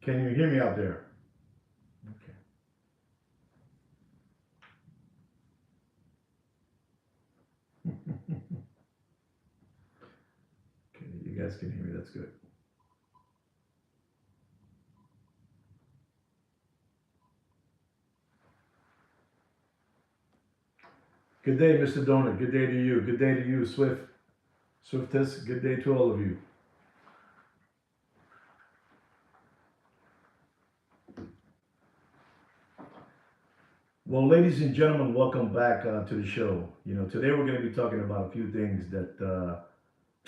Can you hear me out there? Okay. Okay, you guys can hear me. That's good. Good day, Mr. Donut. Good day to you. Good day to you, Swiftess. Good day to all of you. Well, ladies and gentlemen, welcome back to the show. Today we're going to be talking about a few things that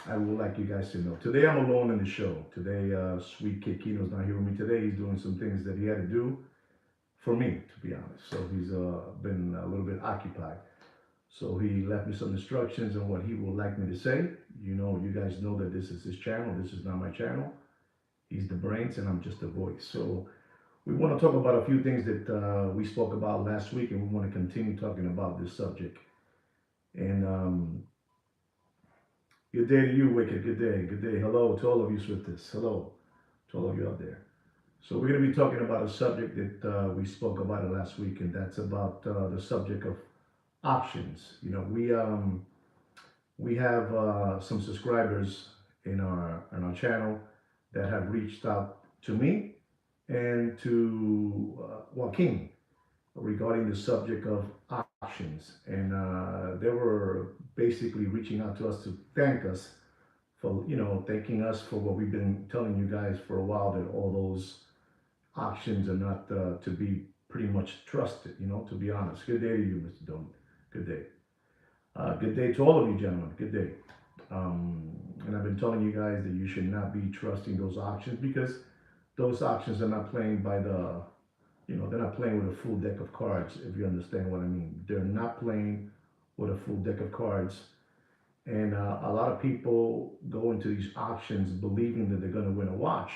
I would like you guys to know. Today I'm alone in the show. Today, Sweet Kid Kino's not here with me today. He's doing some things that he had to do for me, to be honest. So he's been a little bit occupied. So he left me some instructions on what he would like me to say. You guys know that this is his channel. This is not my channel. He's the brains and I'm just the voice. So we want to talk about a few things that we spoke about last week, and we want to continue talking about this subject. And good day to you, Wicked. Good day. Good day. Hello to all of you, Swifties. Hello to all of you out there. So we're going to be talking about a subject that we spoke about it last week, and that's about the subject of options. We have some subscribers in our channel that have reached out to me and to Joaquin regarding the subject of options, and they were basically reaching out to us to thank us for thanking us for what we've been telling you guys for a while, that all those options are not to be pretty much trusted. To be honest. Good day to you, Mr. Don. Good day. Good day to all of you, gentlemen. Good day. And I've been telling you guys that you should not be trusting those options, because those options are not playing by they're not playing with a full deck of cards, if you understand what I mean. They're not playing with a full deck of cards. And a lot of people go into these auctions believing that they're going to win a watch.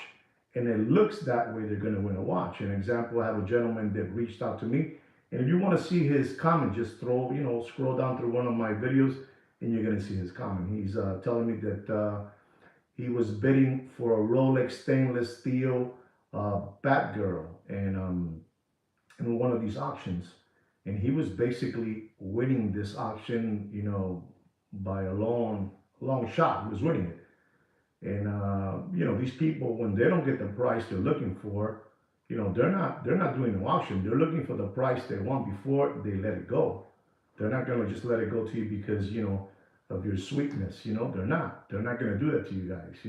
And it looks that way they're going to win a watch. An example, I have a gentleman that reached out to me. And if you want to see his comment, just scroll down through one of my videos and you're going to see his comment. He's telling me that he was bidding for a Rolex stainless steel Batgirl and in one of these auctions, and he was basically winning this auction, by a long shot. He was winning it, and these people, when they don't get the price they're looking for, they're not doing the auction. They're looking for the price they want before they let it go. They're not going to just let it go to you because of your sweetness. They're not going to do that to you guys.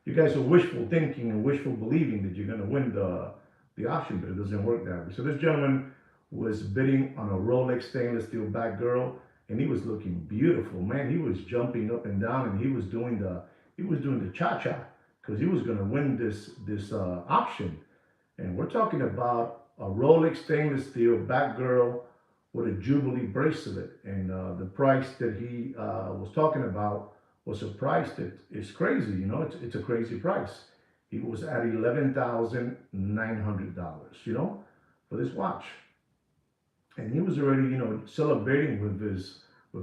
You guys are wishful thinking and wishful believing that you're going to win the auction, but it doesn't work that way. So this gentleman was bidding on a Rolex stainless steel Batgirl, and he was looking beautiful, man. He was jumping up and down, and he was doing the cha-cha, because he was going to win this auction. And we're talking about a Rolex stainless steel Batgirl with a Jubilee bracelet, and the price that he was talking about was a price that is crazy. It's a crazy price. He was at $11,900, for this watch, and he was already, celebrating with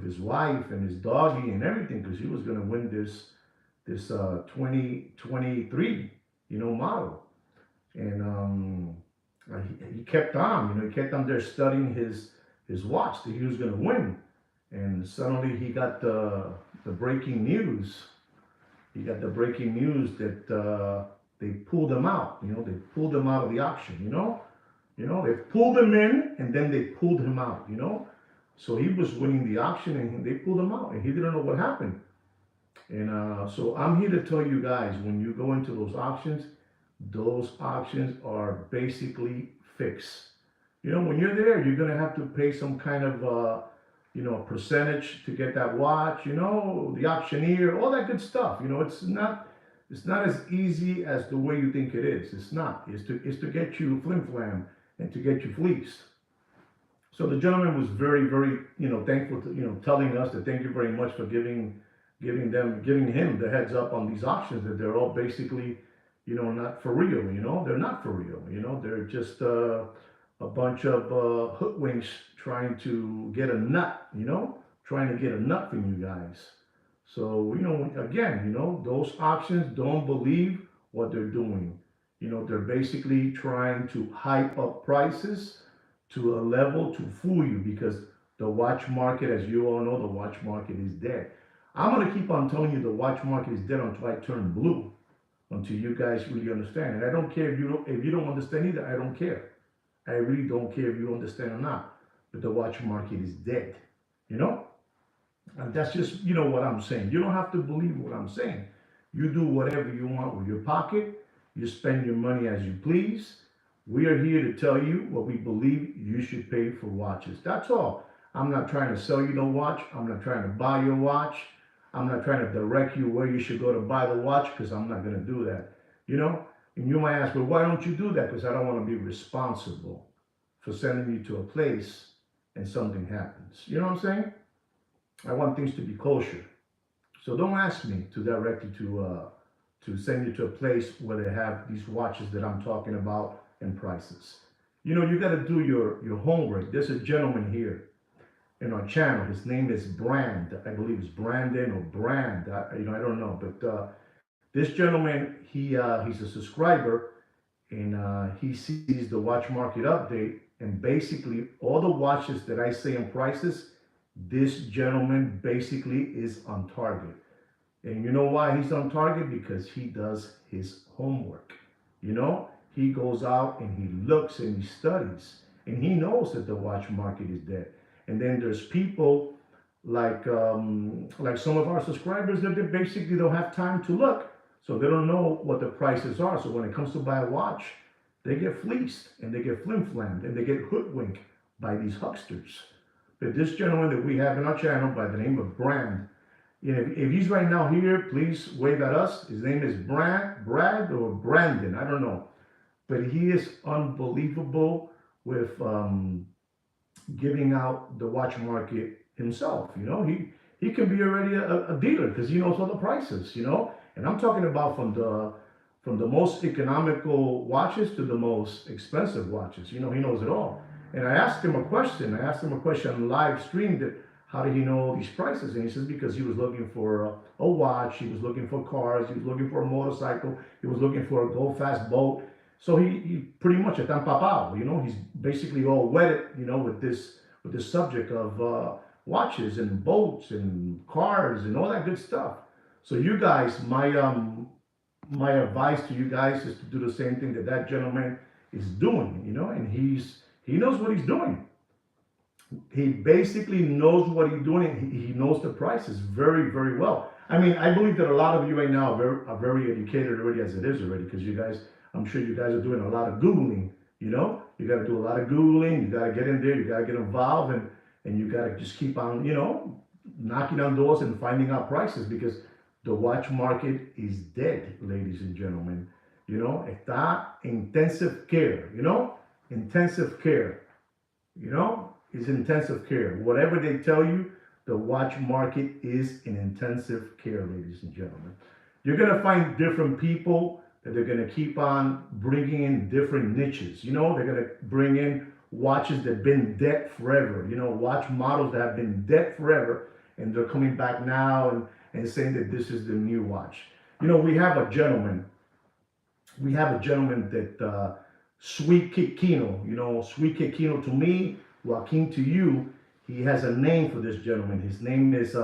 his wife and his doggy and everything because he was going to win this 2023, model. And he kept on, he kept on there studying his watch that he was going to win. And suddenly he got the breaking news. He got the breaking news that they pulled him out. They pulled him out of the auction. They pulled him in and then they pulled him out. So he was winning the auction and they pulled him out and he didn't know what happened. And so I'm here to tell you guys, when you go into those auctions are basically fixed. When you're there, you're gonna have to pay some kind of percentage to get that watch. The auctioneer, all that good stuff. It's not as easy as the way you think it is. It's not. It's to get you flim flam and to get you fleeced. So the gentleman was very, very, thankful to, telling us that thank you very much for giving him the heads up on these auctions, that they're all basically, not for real. They're not for real. They're just a bunch of hoodwinks trying to get a nut. Trying to get a nut from you guys. So again, those auctions, don't believe what they're doing. They're basically trying to hype up prices to a level to fool you, because the watch market, as you all know, the watch market is dead. I'm going to keep on telling you the watch market is dead until I turn blue, until you guys really understand. And I don't care if you don't understand either. I don't care. I really don't care if you understand or not. But the watch market is dead. And that's just, what I'm saying. You don't have to believe what I'm saying. You do whatever you want with your pocket. You spend your money as you please. We are here to tell you what we believe you should pay for watches. That's all. I'm not trying to sell you no watch. I'm not trying to buy your watch. I'm not trying to direct you where you should go to buy the watch, because I'm not going to do that. And you might ask, well, why don't you do that? Because I don't want to be responsible for sending you to a place and something happens. You know what I'm saying? I want things to be kosher. So don't ask me to direct you to send you to a place where they have these watches that I'm talking about and prices. You got to do your homework. There's a gentleman here in our channel. His name is Brand. I believe it's Brandon or Brand. I don't know. But this gentleman, he's a subscriber, and he sees the watch market update. And basically, all the watches that I say in prices, this gentleman basically is on target. And you know why he's on target? Because he does his homework. He goes out and he looks and he studies, and he knows that the watch market is dead. And then there's people like some of our subscribers that they basically don't have time to look, so they don't know what the prices are. So when it comes to buy a watch, they get fleeced and they get flim-flammed and they get hoodwinked by these hucksters. But this gentleman that we have in our channel by the name of Brand, if he's right now here, please wave at us. His name is Brad or Brandon, I don't know. But he is unbelievable with giving out the watch market himself. He can be already a dealer because he knows all the prices. And I'm talking about from the most economical watches to the most expensive watches. He knows it all. And I asked him a question. On live stream, that how did he know all these prices? And he says because he was looking for a watch, he was looking for cars, he was looking for a motorcycle, he was looking for a go fast boat. So he pretty much está empapado. He's basically all wetted, with this subject of watches and boats and cars and all that good stuff. So you guys, my advice to you guys is to do the same thing that gentleman is doing, and he knows what he's doing. He basically knows what he's doing. He knows the prices very, very well. I mean, I believe that a lot of you right now are very educated already as it is already, because you guys, I'm sure you guys are doing a lot of Googling. You got to do a lot of Googling. You got to get in there. You got to get involved, and you got to just keep on, knocking on doors and finding out prices, because the watch market is dead, ladies and gentlemen. Está intensive care. Intensive care. Is intensive care. Whatever they tell you, the watch market is in intensive care, ladies and gentlemen. You're going to find different people that they're going to keep on bringing in different niches. You know, they're going to bring in watches that have been dead forever, you know, watch models that have been dead forever, and they're coming back now and saying that this is the new watch. You know, we have a gentleman that Sweet Kikino, you know, Sweet Kikino to me, Joaquin to you, he has a name for this gentleman. His name is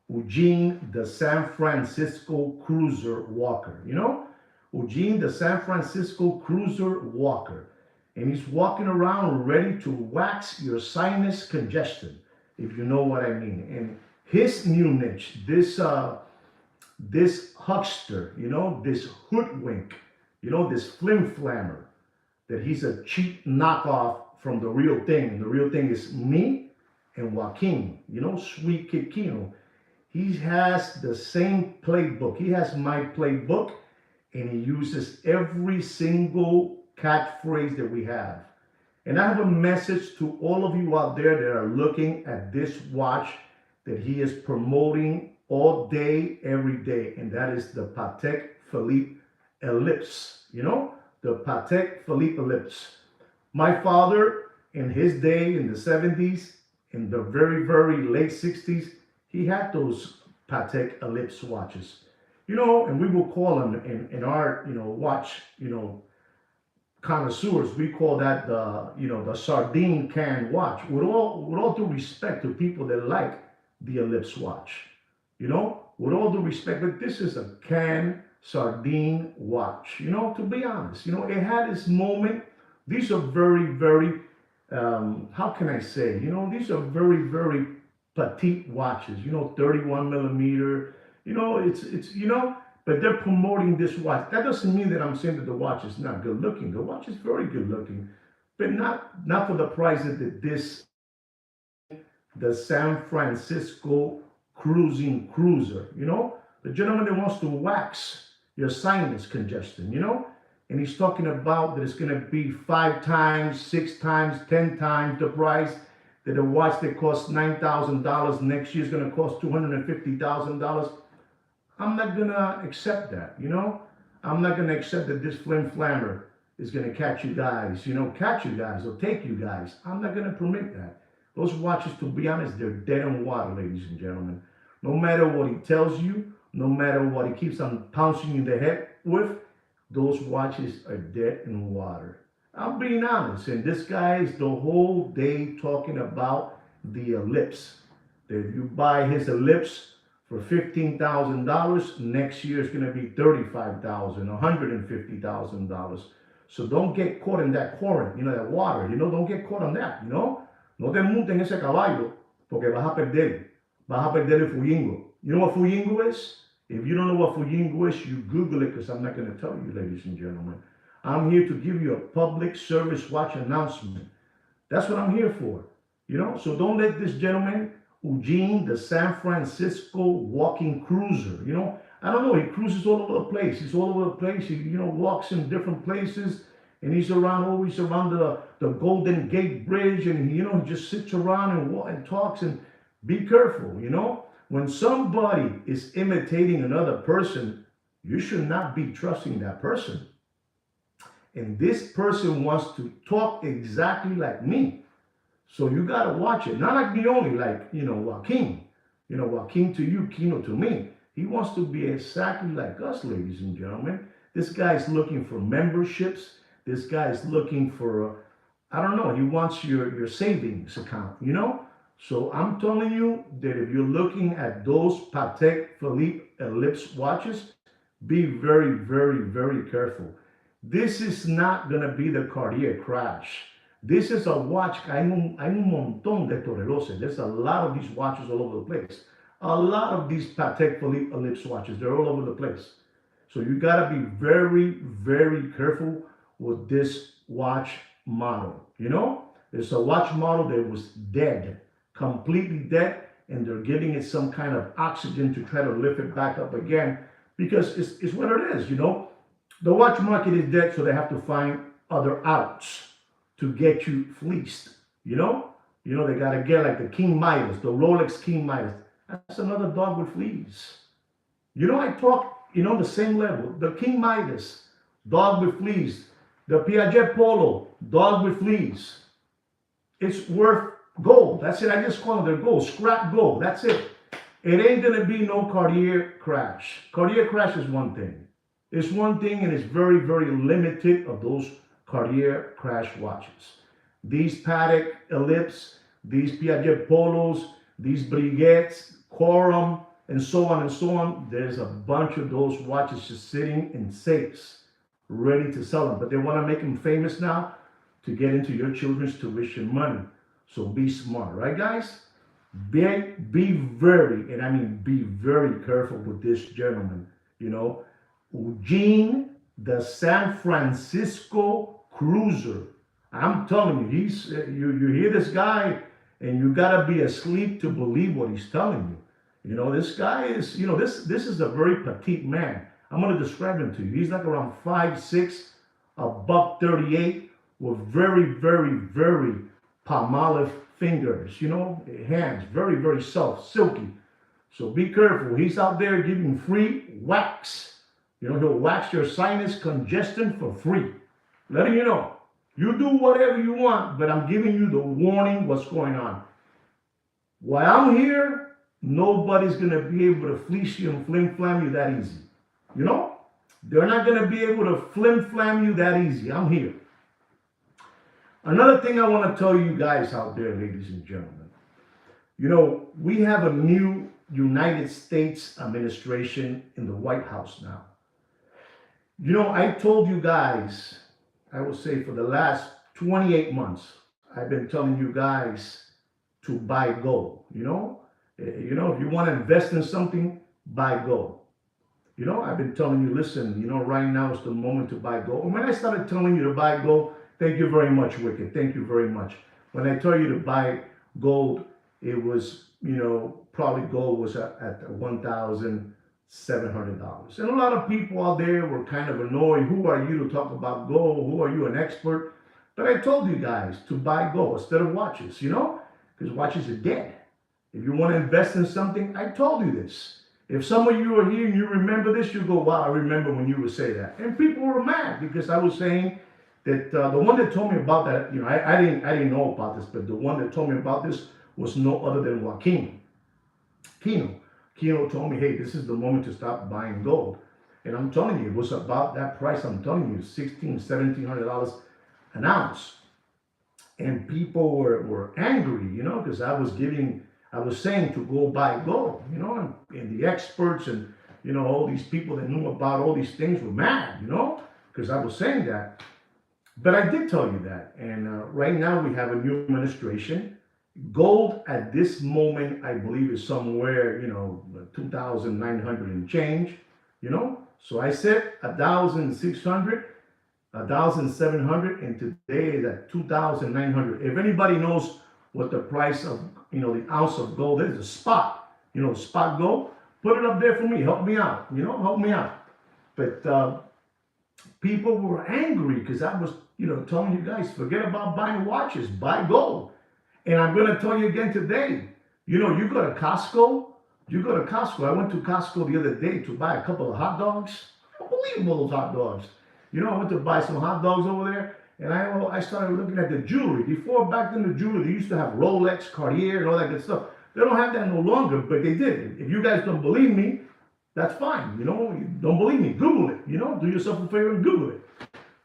Eugene the San Francisco Cruiser Walker. You know, Eugene the San Francisco Cruiser Walker. And he's walking around ready to wax your sinus congestion, if you know what I mean. And his new niche, this huckster, you know, this hoodwink, you know, this flim flammer, that he's a cheap knockoff from the real thing. And the real thing is me and Joaquin, you know, Sweet Kikino. He has the same playbook. He has my playbook, and he uses every single catchphrase that we have. And I have a message to all of you out there that are looking at this watch that he is promoting all day, every day, and that is the Patek Philippe Ellipse. You know, the Patek Philippe Ellipse. My father, in his day, in the 70s, in the very, very late 60s, he had those Patek Ellipse watches. You know, and we will call them in our, you know, watch, you know, connoisseurs, we call that the, you know, the sardine can watch. With all due respect to people that like the Ellipse watch, you know, with all due respect, but this is a can sardine watch. You know, to be honest, you know, it had its moment. These are very, very, how can I say? You know, these are very, very petite watches. You know, 31 millimeter. You know, it's you know. But they're promoting this watch. That doesn't mean that I'm saying that the watch is not good looking. The watch is very good looking, but not for the price that this, the San Francisco cruiser, you know, the gentleman that wants to wax your sinus congestion, you know, and he's talking about that it's going to be 5 times, 6 times, 10 times the price, that a watch that costs $9,000 next year is going to cost $250,000. I'm not gonna accept that, you know? I'm not gonna accept that this flim flammer is gonna catch you guys, you know, catch you guys or take you guys. I'm not gonna permit that. Those watches, to be honest, they're dead in water, ladies and gentlemen. No matter what he tells you, no matter what he keeps on pouncing you in the head with, those watches are dead in water. I'm being honest, and this guy is the whole day talking about the Ellipse. That if you buy his Ellipse for $15,000, next year is going to be $35,000, $150,000. So don't get caught in that current, you know, that water, you know, don't get caught on that, you know. No te montes en ese caballo, porque vas a perder el fuyingo. You know what fuyingo is? If you don't know what fuyingo is, you Google it, because I'm not going to tell you, ladies and gentlemen. I'm here to give you a public service watch announcement. That's what I'm here for, you know. So don't let this gentleman, Eugene, the San Francisco walking cruiser. You know, I don't know, he cruises all over the place. He's all over the place. He, you know, walks in different places, and he's always around the Golden Gate Bridge, and he, you know, he just sits around and talks. And be careful, you know. When somebody is imitating another person, you should not be trusting that person. And this person wants to talk exactly like me. So you got to watch it. Not like me only, like, you know, Joaquin. You know, Joaquin to you, Kino to me. He wants to be exactly like us, ladies and gentlemen. This guy's looking for memberships. This guy's looking for, I don't know, he wants your savings account, you know? So I'm telling you that if you're looking at those Patek Philippe Ellipse watches, be very, very, very careful. This is not going to be the Cartier crash. This is a watch, hay un montón de estos relojes. There's a lot of these watches all over the place. A lot of these Patek Philippe Ellipse watches, they're all over the place. So you got to be very, very careful with this watch model. You know, it's a watch model that was dead, completely dead, and they're giving it some kind of oxygen to try to lift it back up again, because it's what it is, you know. The watch market is dead, so they have to find other outs to get you fleeced, you know? You know, they got to get like the King Midas, the Rolex King Midas. That's another dog with fleas. You know, I talk, the same level. The King Midas, dog with fleas. The Piaget Polo, dog with fleas. It's worth gold. That's it. I just call it their gold. Scrap gold. That's it. It ain't going to be no Cartier crash. Cartier crash is one thing. It's one thing, and it's very, very limited of those Cartier crash watches. These Patek Ellipse, these Piaget Polos, these Briguettes, Quorum, and so on and so on. There's a bunch of those watches just sitting in safes, ready to sell them. But they want to make them famous now to get into your children's tuition money. So be smart, right, guys? Be very, and I mean be very careful with this gentleman. Eugene, the San Francisco Cruiser. I'm telling you, you hear this guy, and you gotta be asleep to believe what he's telling you. This guy is, this is a very petite man. I'm gonna describe him to you. He's like around 5'6", $138, with very, very, very palmolive fingers, hands, very, very soft, silky. So be careful. He's out there giving free wax. He'll wax your sinus congestion for free. Letting you know. You do whatever you want, but I'm giving you the warning what's going on. While I'm here, nobody's going to be able to fleece you and flim-flam you that easy. They're not going to be able to flim-flam you that easy. I'm here. Another thing I want to tell you guys out there, ladies and gentlemen. We have a new United States administration in the White House now. I told you guys, I will say for the last 28 months, I've been telling you guys to buy gold. If you want to invest in something, buy gold. I've been telling you, listen, right now is the moment to buy gold. And when I started telling you to buy gold, thank you very much, Wicked. Thank you very much. When I tell you to buy gold, it was, probably gold was at $1,700. And a lot of people out there were kind of annoyed. Who are you to talk about gold? Who are you, an expert? But I told you guys to buy gold instead of watches, because watches are dead. If you want to invest in something, I told you this. If some of you are here and you remember this, you go, wow, I remember when you would say that. And people were mad because I was saying that the one that told me about that, I didn't know about this, but the one that told me about this was no other than Joaquin. Kino told me, hey, this is the moment to stop buying gold. And I'm telling you, it was about that price. I'm telling you, $1,600, $1,700 an ounce. And people were angry, because I was saying to go buy gold, and the experts and, all these people that knew about all these things were mad, because I was saying that. But I did tell you that. And right now we have a new administration. Gold at this moment, I believe, is somewhere, 2,900 and change, So I said 1,600, 1,700, and today is at 2,900. If anybody knows what the price of, the ounce of gold is, the spot, spot gold, put it up there for me. Help me out, help me out. But people were angry because I was, telling you guys, forget about buying watches, buy gold. And I'm going to tell you again today, you go to Costco. I went to Costco the other day to buy a couple of hot dogs. Unbelievable, those hot dogs. I went to buy some hot dogs over there, and I started looking at the jewelry. Before, back then, the jewelry, they used to have Rolex, Cartier, and all that good stuff. They don't have that no longer, but they did. If you guys don't believe me, that's fine. You don't believe me, Google it. Do yourself a favor and Google it.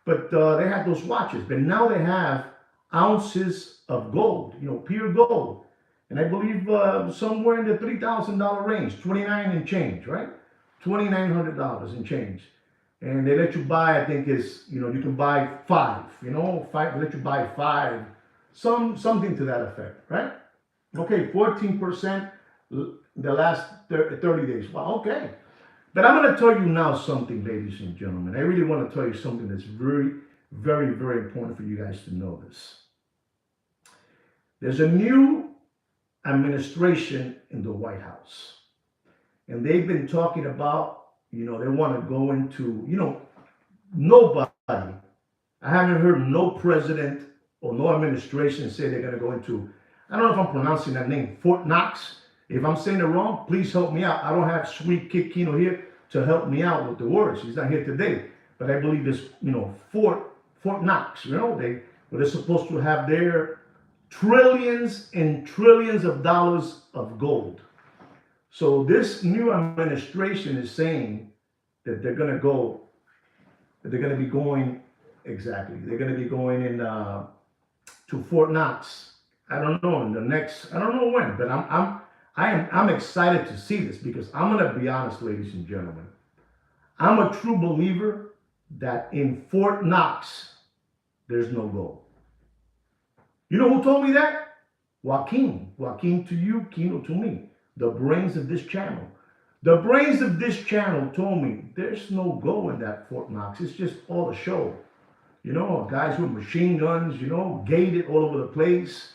But they had those watches, but now they have ounces of gold, pure gold. And I believe somewhere in the $3,000 range, 29 and change, right? $2,900 and change. And they let you buy, I think is, you can buy five, they let you buy five, something to that effect, right? Okay, 14% the last 30 days. Wow, okay. But I'm going to tell you now something, ladies and gentlemen. I really want to tell you something that's very, very, very important for you guys to know this. There's a new administration in the White House. And they've been talking about, they want to go into, nobody, I haven't heard no president or no administration say they're going to go into I don't know if I'm pronouncing that name, Fort Knox. If I'm saying it wrong, please help me out. I don't have Sweet Kid Kino here to help me out with the words. He's not here today. But I believe this, Fort Knox, where they're supposed to have their trillions and trillions of dollars of gold. So this new administration is saying that they're going to be going, exactly, they're going to be going in to Fort Knox. I don't know in the next, I don't know when, but I'm excited to see this because I'm going to be honest, ladies and gentlemen. I'm a true believer that in Fort Knox, there's no gold. You know who told me that? Joaquin to you, Kino to me, the brains of this channel. The brains of this channel told me there's no gold in that Fort Knox. It's just all a show. Guys with machine guns, gated all over the place.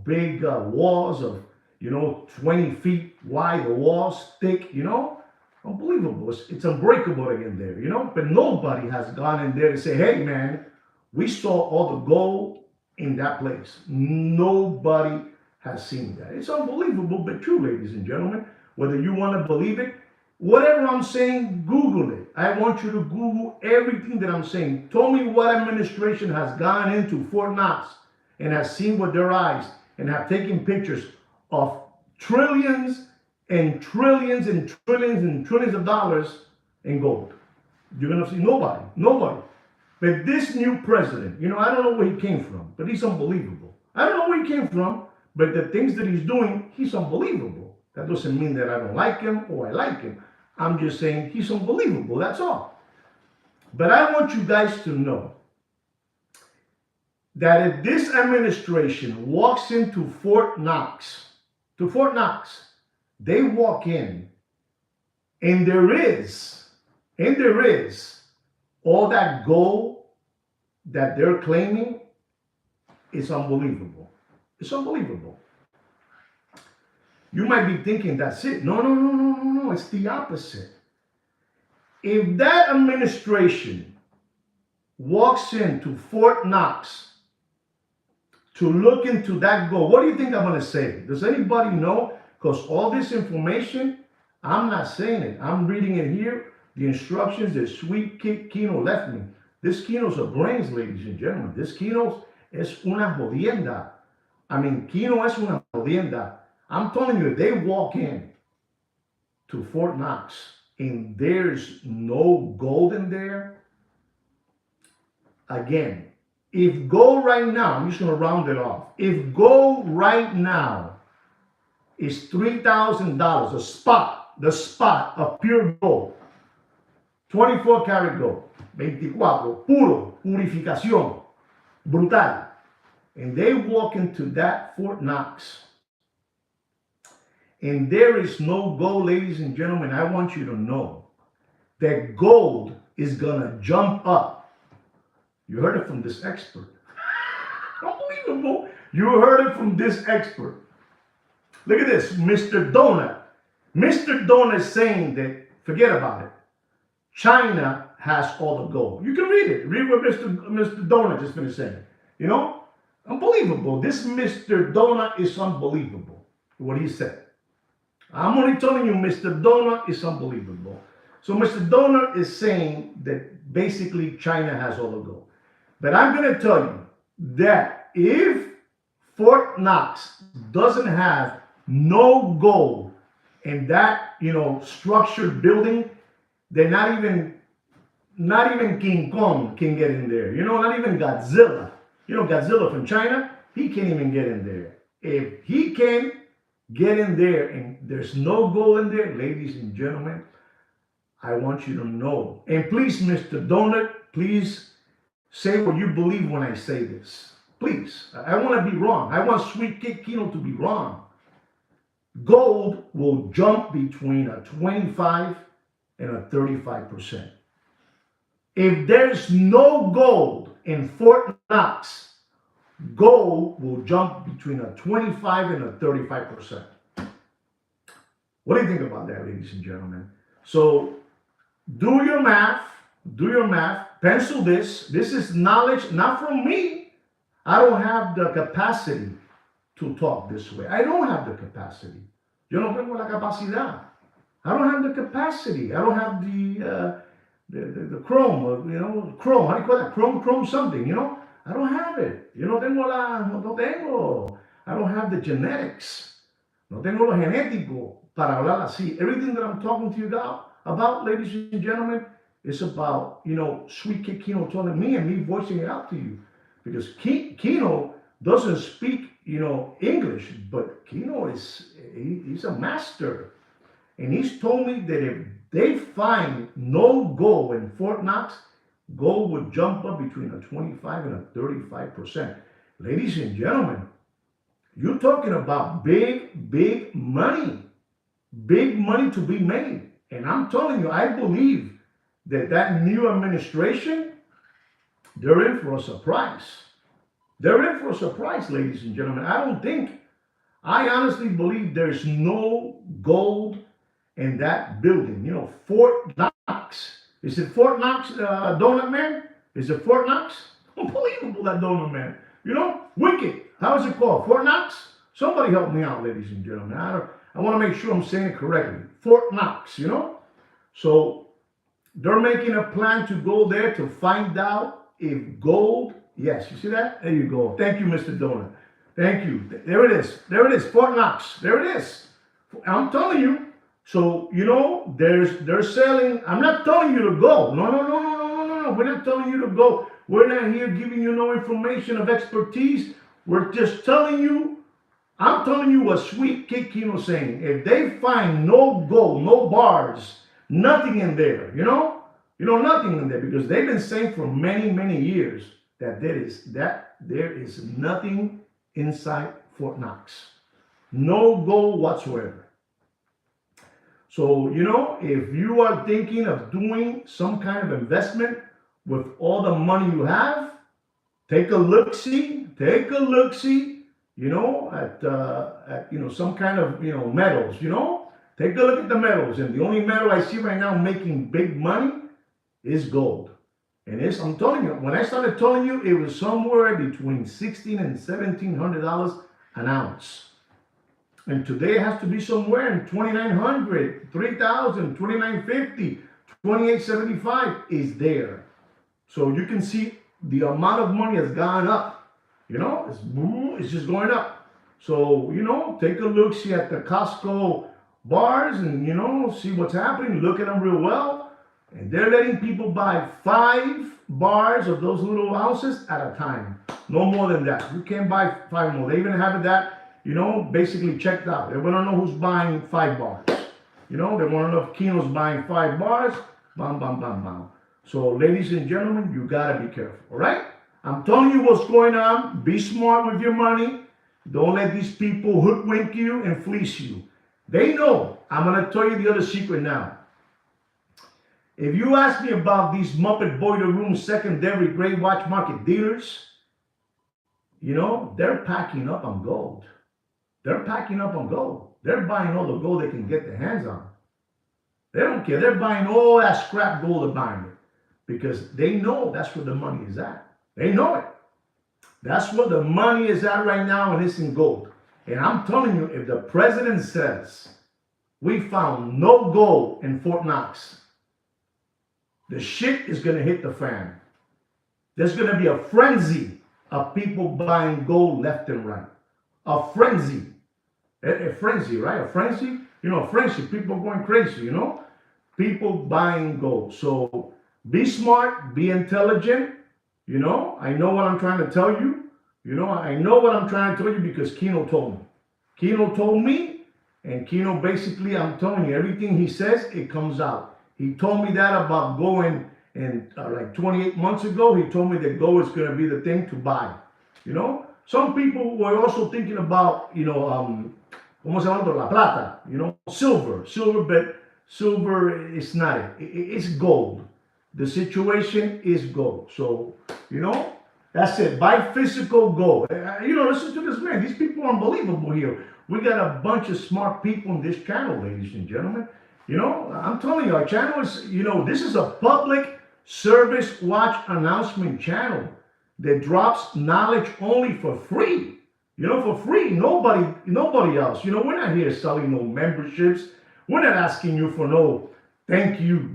Big walls of, 20 feet wide, the walls thick, unbelievable. It's unbreakable in there, but nobody has gone in there to say, hey man, we saw all the gold in that place. Nobody has seen that. It's unbelievable, but true, ladies and gentlemen. Whether you want to believe it, whatever I'm saying, Google it. I want you to Google everything that I'm saying. Tell me what administration has gone into Fort Knox and has seen with their eyes and have taken pictures of trillions and trillions and trillions and trillions of dollars in gold. You're going to see nobody. But this new president, I don't know where he came from, but he's unbelievable. I don't know where he came from, but the things that he's doing, he's unbelievable. That doesn't mean that I don't like him or I like him. I'm just saying he's unbelievable, that's all. But I want you guys to know that if this administration walks into Fort Knox, they walk in and there is all that gold that they're claiming. It's unbelievable. It's unbelievable. You might be thinking that's it. No. It's the opposite. If that administration walks into Fort Knox to look into that gold, what do you think I'm going to say? Does anybody know? Because all this information, I'm not saying it. I'm reading it here. The instructions that Sweet Kid Kino left me. This Kino's a brains, ladies and gentlemen. This Kino es una jodienda. Kino es una jodienda. I'm telling you, they walk in to Fort Knox and there's no gold in there. Again, if gold right now, I'm just going to round it off. If gold right now is $3,000, the spot of pure gold, 24 karat gold, 24, puro, purificación, brutal. And they walk into that Fort Knox and there is no gold, ladies and gentlemen. I want you to know that gold is going to jump up. You heard it from this expert. Unbelievable. You heard it from this expert. Look at this, Mr. Donut. Mr. Donut is saying that, forget about it. China has all the gold. You can read it. Read what Mr. Donut just finished saying. Unbelievable. This Mr. Donut is unbelievable, what he said. I'm only telling you, Mr. Donut is unbelievable. So Mr. Donut is saying that basically China has all the gold. But I'm going to tell you that if Fort Knox doesn't have no gold in that, structured building, then not even King Kong can get in there. Not even Godzilla. Godzilla from China, he can't even get in there. If he can get in there and there's no gold in there, ladies and gentlemen, I want you to know. And please, Mr. Donut, please say what you believe when I say this. Please. I want to be wrong. I want Sweet Kid Kino to be wrong. Gold will jump between a 25 and a 35%. If there's no gold in Fort Knox, gold will jump between a 25 and a 35%. What do you think about that, ladies and gentlemen? So do your math, pencil this. This is knowledge, not from me. I don't have the capacity to talk this way. I don't have the capacity. Yo no tengo la capacidad. I don't have the capacity. I don't have the Chrome, Chrome. How do you call that? Chrome something, I don't have it. Yo no tengo no tengo. I don't have the genetics. No tengo lo genético para hablar así. Everything that I'm talking to you about, ladies and gentlemen, is about, Sweet Kid Kino telling me and me voicing it out to you. Because Kino doesn't speak, English, but Kino he's a master. And he's told me that if they find no gold in Fort Knox, gold would jump up between a 25 and a 35%. Ladies and gentlemen, you're talking about big money to be made. And I'm telling you, I believe that new administration, they're in for a surprise. They're in for a surprise, ladies and gentlemen. I honestly believe there's no gold in that building. Fort Knox. Is it Fort Knox, Donut Man? Is it Fort Knox? Unbelievable, that Donut Man. Wicked. How is it called? Fort Knox? Somebody help me out, ladies and gentlemen. I want to make sure I'm saying it correctly. Fort Knox, So they're making a plan to go there to find out if gold, yes, you see that? There you go. Thank you, Mr. Donut. Thank you. There it is. There it is. Fort Knox. There it is. I'm telling you. So, they're selling. I'm not telling you to go. No. We're not telling you to go. We're not here giving you no information of expertise. We're just telling you, I'm telling you what Sweet Kid Kino's saying. If they find no gold, no bars, nothing in there, nothing in there, because they've been saying for many years that there is nothing inside Fort Knox. No gold whatsoever. So, if you are thinking of doing some kind of investment with all the money you have, take a look-see, at some kind of, metals, Take a look at the metals. And the only metal I see right now making big money is gold. And I'm telling you, when I started telling you, it was somewhere between $1,600 and $1,700 an ounce. And today it has to be somewhere in $2,900, $3,000, $2,950, $2,875 is there. So you can see the amount of money has gone up. It's just going up. So, take a look, see at the Costco bars and, see what's happening. Look at them real well. And they're letting people buy 5 bars of those little ounces at a time. No more than that. You can't buy 5 more. They even have that, basically checked out. They want to know who's buying 5 bars. They want to know if Kino's buying 5 bars. Bam, bam, bam, bam. So, ladies and gentlemen, you got to be careful. All right? I'm telling you what's going on. Be smart with your money. Don't let these people hoodwink you and fleece you. They know. I'm going to tell you the other secret now. If you ask me about these Muppet Boiler Room secondary grade watch market dealers, they're packing up on gold. They're packing up on gold. They're buying all the gold they can get their hands on. They don't care. They're buying all that scrap gold they're buying it. Because they know that's where the money is at. They know it. That's where the money is at right now, and it's in gold. And I'm telling you, if the president says, we found no gold in Fort Knox, the shit is going to hit the fan. There's going to be a frenzy of people buying gold left and right. A frenzy. A frenzy, right? A frenzy? A frenzy. People going crazy, People buying gold. So be smart, be intelligent. I know what I'm trying to tell you. I know what I'm trying to tell you because Kino told me. Kino told me, and Kino basically, I'm telling you, everything he says, it comes out. He told me that about going, and like 28 months ago, he told me that gold is going to be the thing to buy. Some people were also thinking about, ¿cómo se llama? La plata, silver, but silver is not it. It's gold. The situation is gold. So, that's it. Buy physical gold. Listen to this man. These people are unbelievable here. We got a bunch of smart people in this channel, ladies and gentlemen. I'm telling you, our channel is, this is a public service watch announcement channel that drops knowledge only for free. for free. Nobody else. We're not here selling no memberships. We're not asking you for no thank you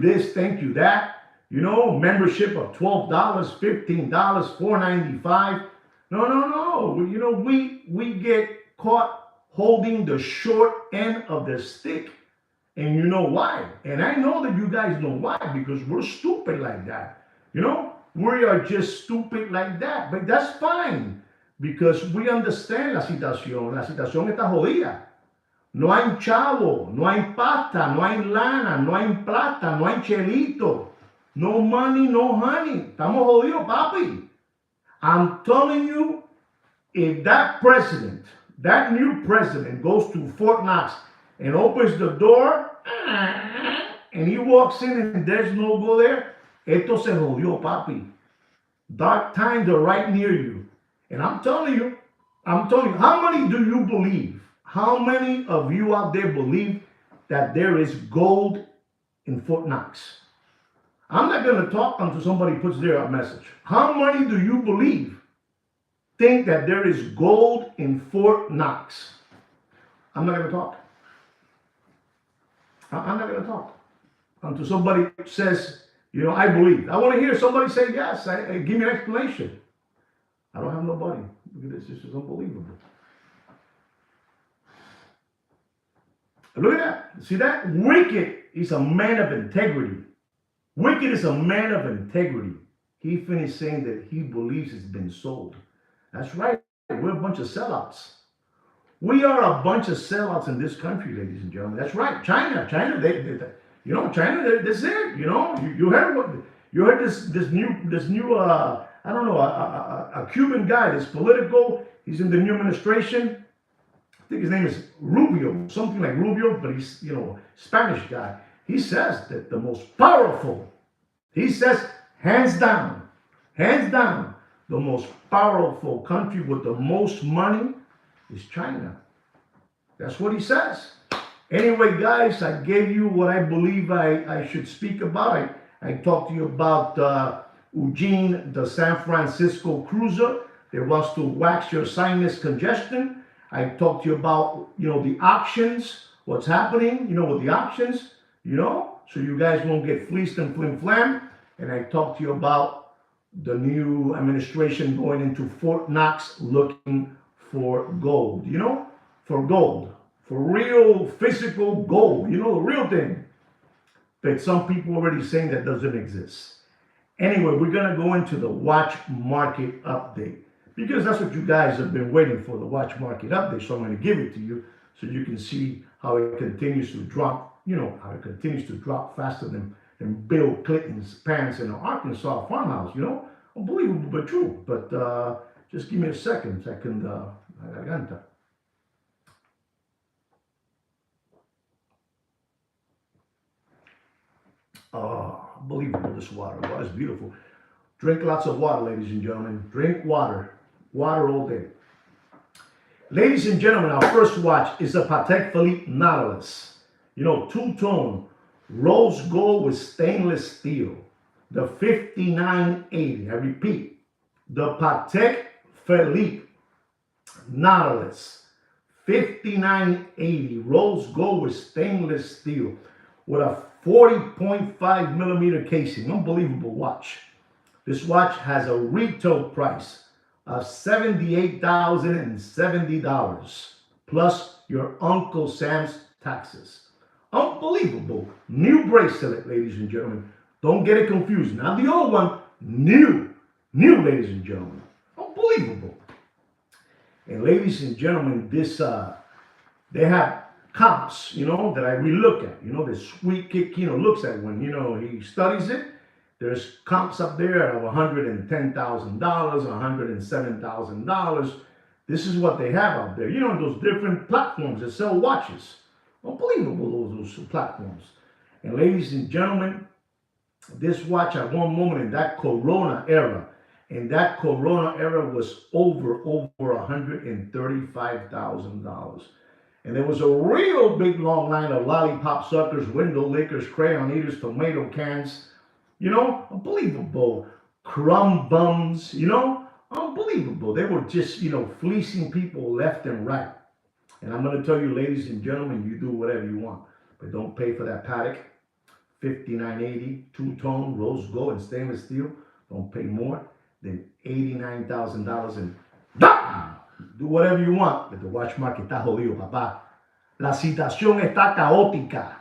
this, thank you that. Membership of $12, $15, $4.95. No, no, no. We get caught holding the short end of the stick, and you know why. And I know that you guys know why, because we're stupid like that. We are just stupid like that. But that's fine, because we understand la situación. La situación está jodida. No hay chavo, no hay pasta, no hay lana, no hay plata, no hay chelito. No money, no honey. Estamos jodidos, papi. I'm telling you, if that new president goes to Fort Knox and opens the door and he walks in and there's no go there, esto se jodió, papi. Dark times are right near you. And I'm telling you, how many do you believe? How many of you out there believe that there is gold in Fort Knox? I'm not going to talk until somebody puts their message. How many do you believe think that there is gold in Fort Knox? I'm not going to talk. I'm not going to talk until somebody says, I believe. I want to hear somebody say yes. Give me an explanation. I don't have nobody. Look at this. This is unbelievable. Look at that. See that? Wicked is a man of integrity. Wicked is a man of integrity. He finished saying that he believes it's been sold. That's right. We're a bunch of sellouts. We are a bunch of sellouts in this country, ladies and gentlemen. That's right. China, China, that's it. You heard this new I don't know, a Cuban guy, this political. He's in the new administration. I think his name is Rubio, something like Rubio, but he's Spanish guy. He says that the most powerful, he says hands down, the most powerful country with the most money is China. That's what he says. Anyway, guys, I gave you what I believe I should speak about. I talked to you about Eugene, the San Francisco cruiser that wants to wax your sinus congestion. I talked to you about, the auctions, what's happening, with the auctions, so you guys won't get fleeced and flim-flam. And I talked to you about the new administration going into Fort Knox looking for gold, for gold, for real physical gold, the real thing. But some people already saying that doesn't exist. Anyway, we're going to go into the watch market update, because that's what you guys have been waiting for, the watch market update. So I'm going to give it to you so you can see how it continues to drop, how it continues to drop faster than Bill Clinton's pants in an Arkansas farmhouse, Unbelievable, but true. But just give me a second. Garganta. Oh, unbelievable, this water. Water is beautiful. Drink lots of water, ladies and gentlemen. Drink water. Water all day. Ladies and gentlemen, our first watch is a Patek Philippe Nautilus. Two-tone, rose gold with stainless steel. The 5980. I repeat, the Patek Philippe Nautilus 5980, rose gold with stainless steel, with a 40.5 millimeter casing. Unbelievable watch. This watch has a retail price of $78,070 plus your Uncle Sam's taxes. Unbelievable. New bracelet, ladies and gentlemen. Don't get it confused. Not the old one. New, ladies and gentlemen. Unbelievable. And ladies and gentlemen, this they have comps, that I relook at. The sweet kick, looks at when, he studies it. There's comps up there of $110,000, $107,000. This is what they have up there. Those different platforms that sell watches. Unbelievable, those platforms. And ladies and gentlemen, this watch at one moment in that Corona era, was over $135,000. And there was a real big long line of lollipop suckers, window lickers, crayon eaters, tomato cans, unbelievable. Crumb bums, unbelievable. Unbelievable. They were just, fleecing people left and right. And I'm going to tell you, ladies and gentlemen, you do whatever you want, but don't pay for that Patek 5980 two-tone rose gold and stainless steel. Don't pay more than $89,000 and do whatever you want. But the watch market está jodido, papá. La situación está caótica.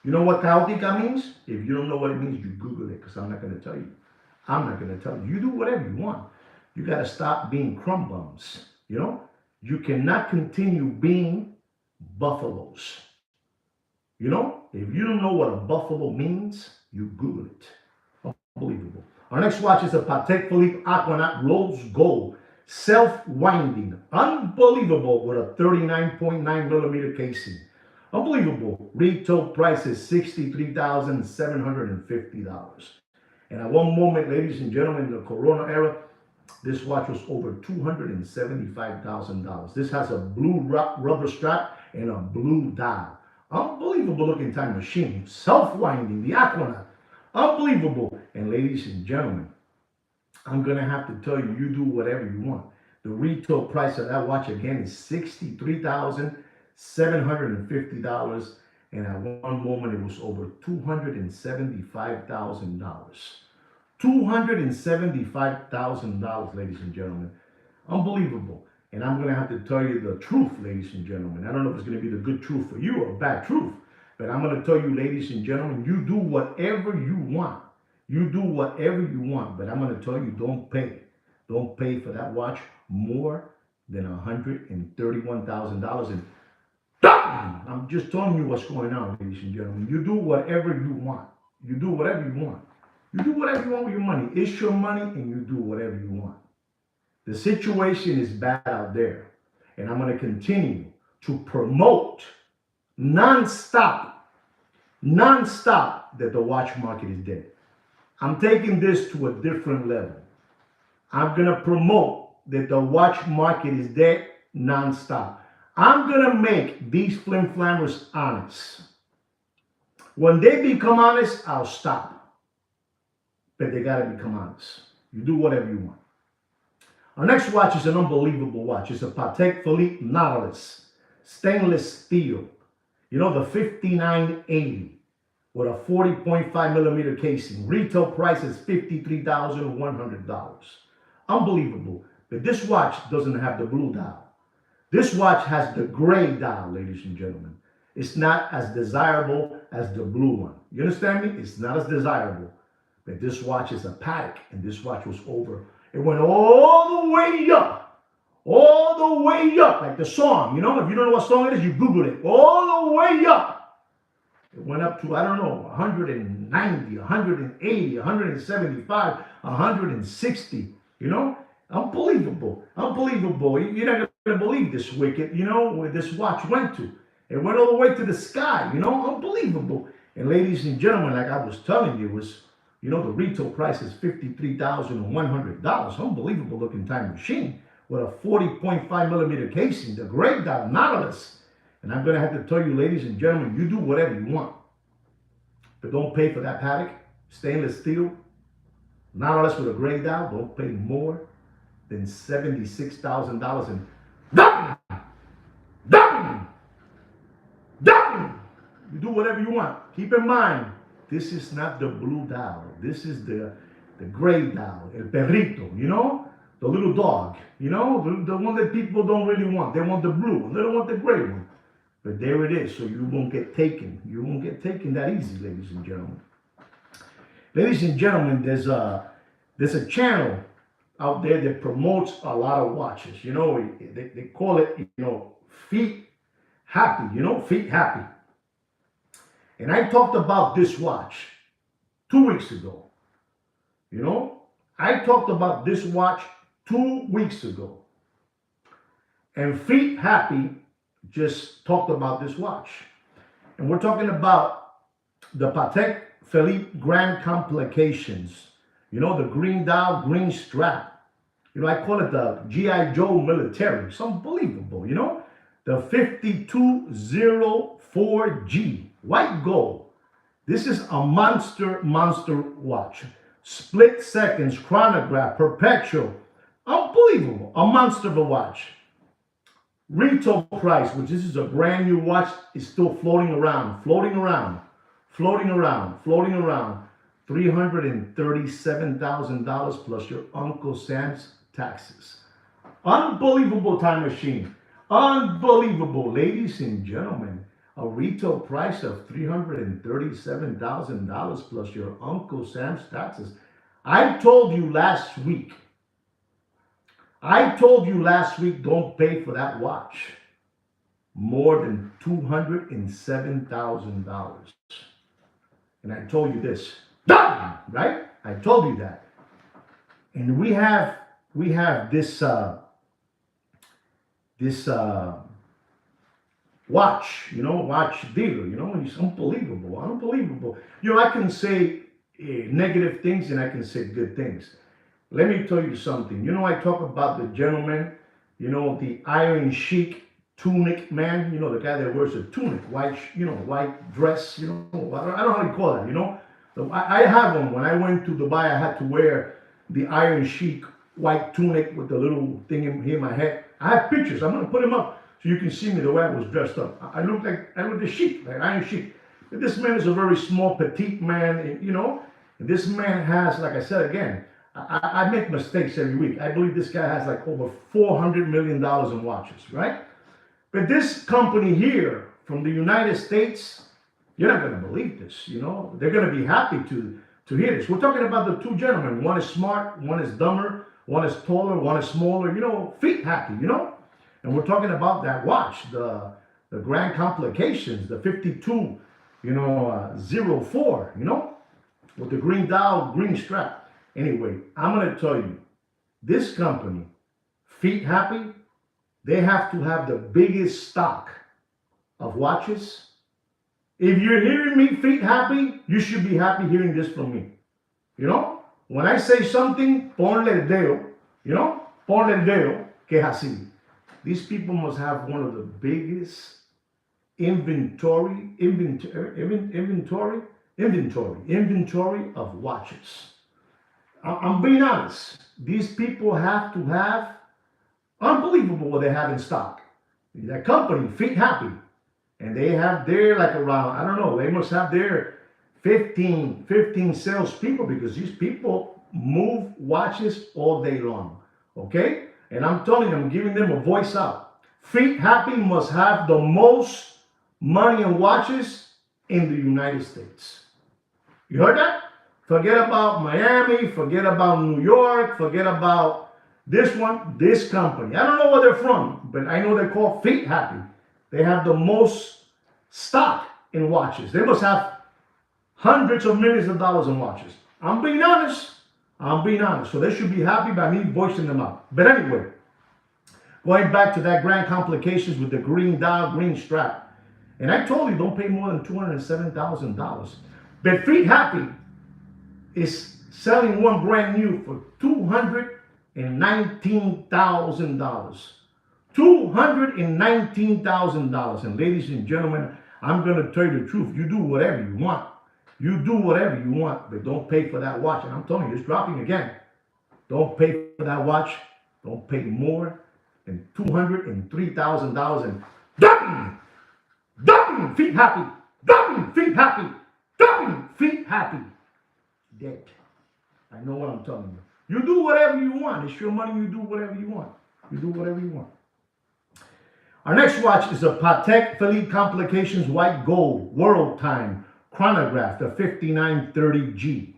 You know what caótica means? If you don't know what it means, you Google it, because I'm not going to tell you. I'm not going to tell you. You do whatever you want. You got to stop being crumb bums. You cannot continue being buffaloes. If you don't know what a buffalo means, you Google it. Unbelievable. Our next watch is a Patek Philippe Aquanaut Rose Gold, self-winding, unbelievable, with a 39.9 millimeter casing. Unbelievable. Retail price is $63,750. And at one moment, ladies and gentlemen, in the Corona era, this watch was over $275,000. This has a blue rubber strap and a blue dial. Unbelievable looking time machine. Self-winding, the Aquanaut. Unbelievable. And ladies and gentlemen, I'm going to have to tell you, you do whatever you want. The retail price of that watch again is $63,750. And at one moment it was over $275,000. $275,000, ladies and gentlemen. Unbelievable. And I'm going to have to tell you the truth, ladies and gentlemen. I don't know if it's going to be the good truth for you or bad truth, but I'm going to tell you, ladies and gentlemen, you do whatever you want. You do whatever you want, but I'm going to tell you, don't pay. Don't pay for that watch more than $131,000. And I'm just telling you what's going on, ladies and gentlemen. You do whatever you want. You do whatever you want. You do whatever you want with your money. It's your money, and you do whatever you want. The situation is bad out there, and I'm going to continue to promote non-stop that the watch market is dead. I'm taking this to a different level. I'm going to promote that the watch market is dead non-stop. I'm going to make these flim-flammers honest. When they become honest, I'll stop. But they got to become honest. You do whatever you want. Our next watch is an unbelievable watch. It's a Patek Philippe Nautilus, stainless steel. The 5980 with a 40.5 millimeter casing. Retail price is $53,100. Unbelievable. But this watch doesn't have the blue dial. This watch has the gray dial, ladies and gentlemen. It's not as desirable as the blue one. You understand me? It's not as desirable. But this watch is a Patek, and this watch was over. It went all the way up. All the way up. Like the song. If you don't know what song it is, you Google it. All the way up. It went up to, 190, 180, 175, 160. Unbelievable. Unbelievable. You're not going to believe this, Wicked, where this watch went to. It went all the way to the sky, unbelievable. And ladies and gentlemen, like I was telling you, the retail price is $53,100. Unbelievable looking time machine with a 40.5 millimeter casing, the great dial Nautilus. And I'm going to have to tell you, ladies and gentlemen, you do whatever you want. But don't pay for that Patek, stainless steel, Nautilus with a gray dial. Don't pay more than $76,000. And you do whatever you want. Keep in mind, this is not the blue dial. This is the gray dial, el perrito, the little dog, the one that people don't really want. They want the blue one. They don't want the gray one. But there it is, so you won't get taken. You won't get taken that easy, ladies and gentlemen. Ladies and gentlemen, there's a channel out there that promotes a lot of watches. They call it, Feet Happy, Feet Happy. And I talked about this watch 2 weeks ago. I talked about this watch 2 weeks ago. And Feet Happy just talked about this watch. And we're talking about the Patek Philippe Grand Complications. The green dial, green strap. I call it the G.I. Joe military. It's unbelievable, The 5204G, white gold. This is a monster watch. Split seconds, chronograph, perpetual, Unbelievable. A monster of a watch. Retail price, which this is a brand new watch, is still floating around, floating around, floating around, floating around. $337,000 plus your Uncle Sam's taxes. Unbelievable time machine. Unbelievable, ladies and gentlemen. A retail price of $337,000 plus your Uncle Sam's taxes. I told you last week. I told you last week, don't pay for that watch more than $207,000. And I told you this, done, right? I told you that. And we have this watch, watch dealer, he's unbelievable, unbelievable. I can say negative things and I can say good things. Let me tell you something. I talk about the gentleman, the Iron Sheik tunic man, the guy that wears a tunic, white, white dress, I don't know how you call that, I have one. When I went to Dubai, I had to wear the Iron Sheik white tunic with the little thing here in my head. I have pictures. I'm going to put them up so you can see me the way I was dressed up. I look a Sheik, like Iron Sheik. But this man is a very small, petite man, and this man has, like I said again, I make mistakes every week. I believe this guy has like over $400 million in watches, right? But this company here from the United States, you're not going to believe this, They're going to be happy to hear this. We're talking about the two gentlemen. One is smart, one is dumber, one is taller, one is smaller, feet happy, And we're talking about that watch, the Grand Complications, the 52, 04, with the green dial, green strap. Anyway, I'm going to tell you, this company, Feet Happy, they have to have the biggest stock of watches. If you're hearing me, Feet Happy, you should be happy hearing this from me. When I say something, ponle el dedo, ponle el dedo, que es así. These people must have one of the biggest inventory of watches. I'm being honest. These people have to have unbelievable what they have in stock. That company, Feet Happy, and they have their like around, I don't know, they must have their 15 salespeople because these people move watches all day long. Okay? And I'm telling them, I'm giving them a voice out. Feet Happy must have the most money in watches in the United States. You heard that? Forget about Miami, forget about New York, forget about this one, this company. I don't know where they're from, but I know they're called Feet Happy. They have the most stock in watches. They must have hundreds of millions of dollars in watches. I'm being honest. So they should be happy by me voicing them out. But anyway, going back to that Grand Complications with the green dial, green strap. And I told you, don't pay more than $207,000. But Feet Happy is selling one brand new for $219,000. $219,000. And ladies and gentlemen, I'm going to tell you the truth. You do whatever you want. You do whatever you want, but don't pay for that watch. And I'm telling you, it's dropping again. Don't pay for that watch. Don't pay more than $203,000. And dumping, Feet Happy, dumping, Feet Happy, dumping, Feet Happy. Dead. I know what I'm telling you. You do whatever you want. It's your money. You do whatever you want. You do whatever you want. Our next watch is a Patek Philippe Complications White Gold World Time Chronograph, the 5930G,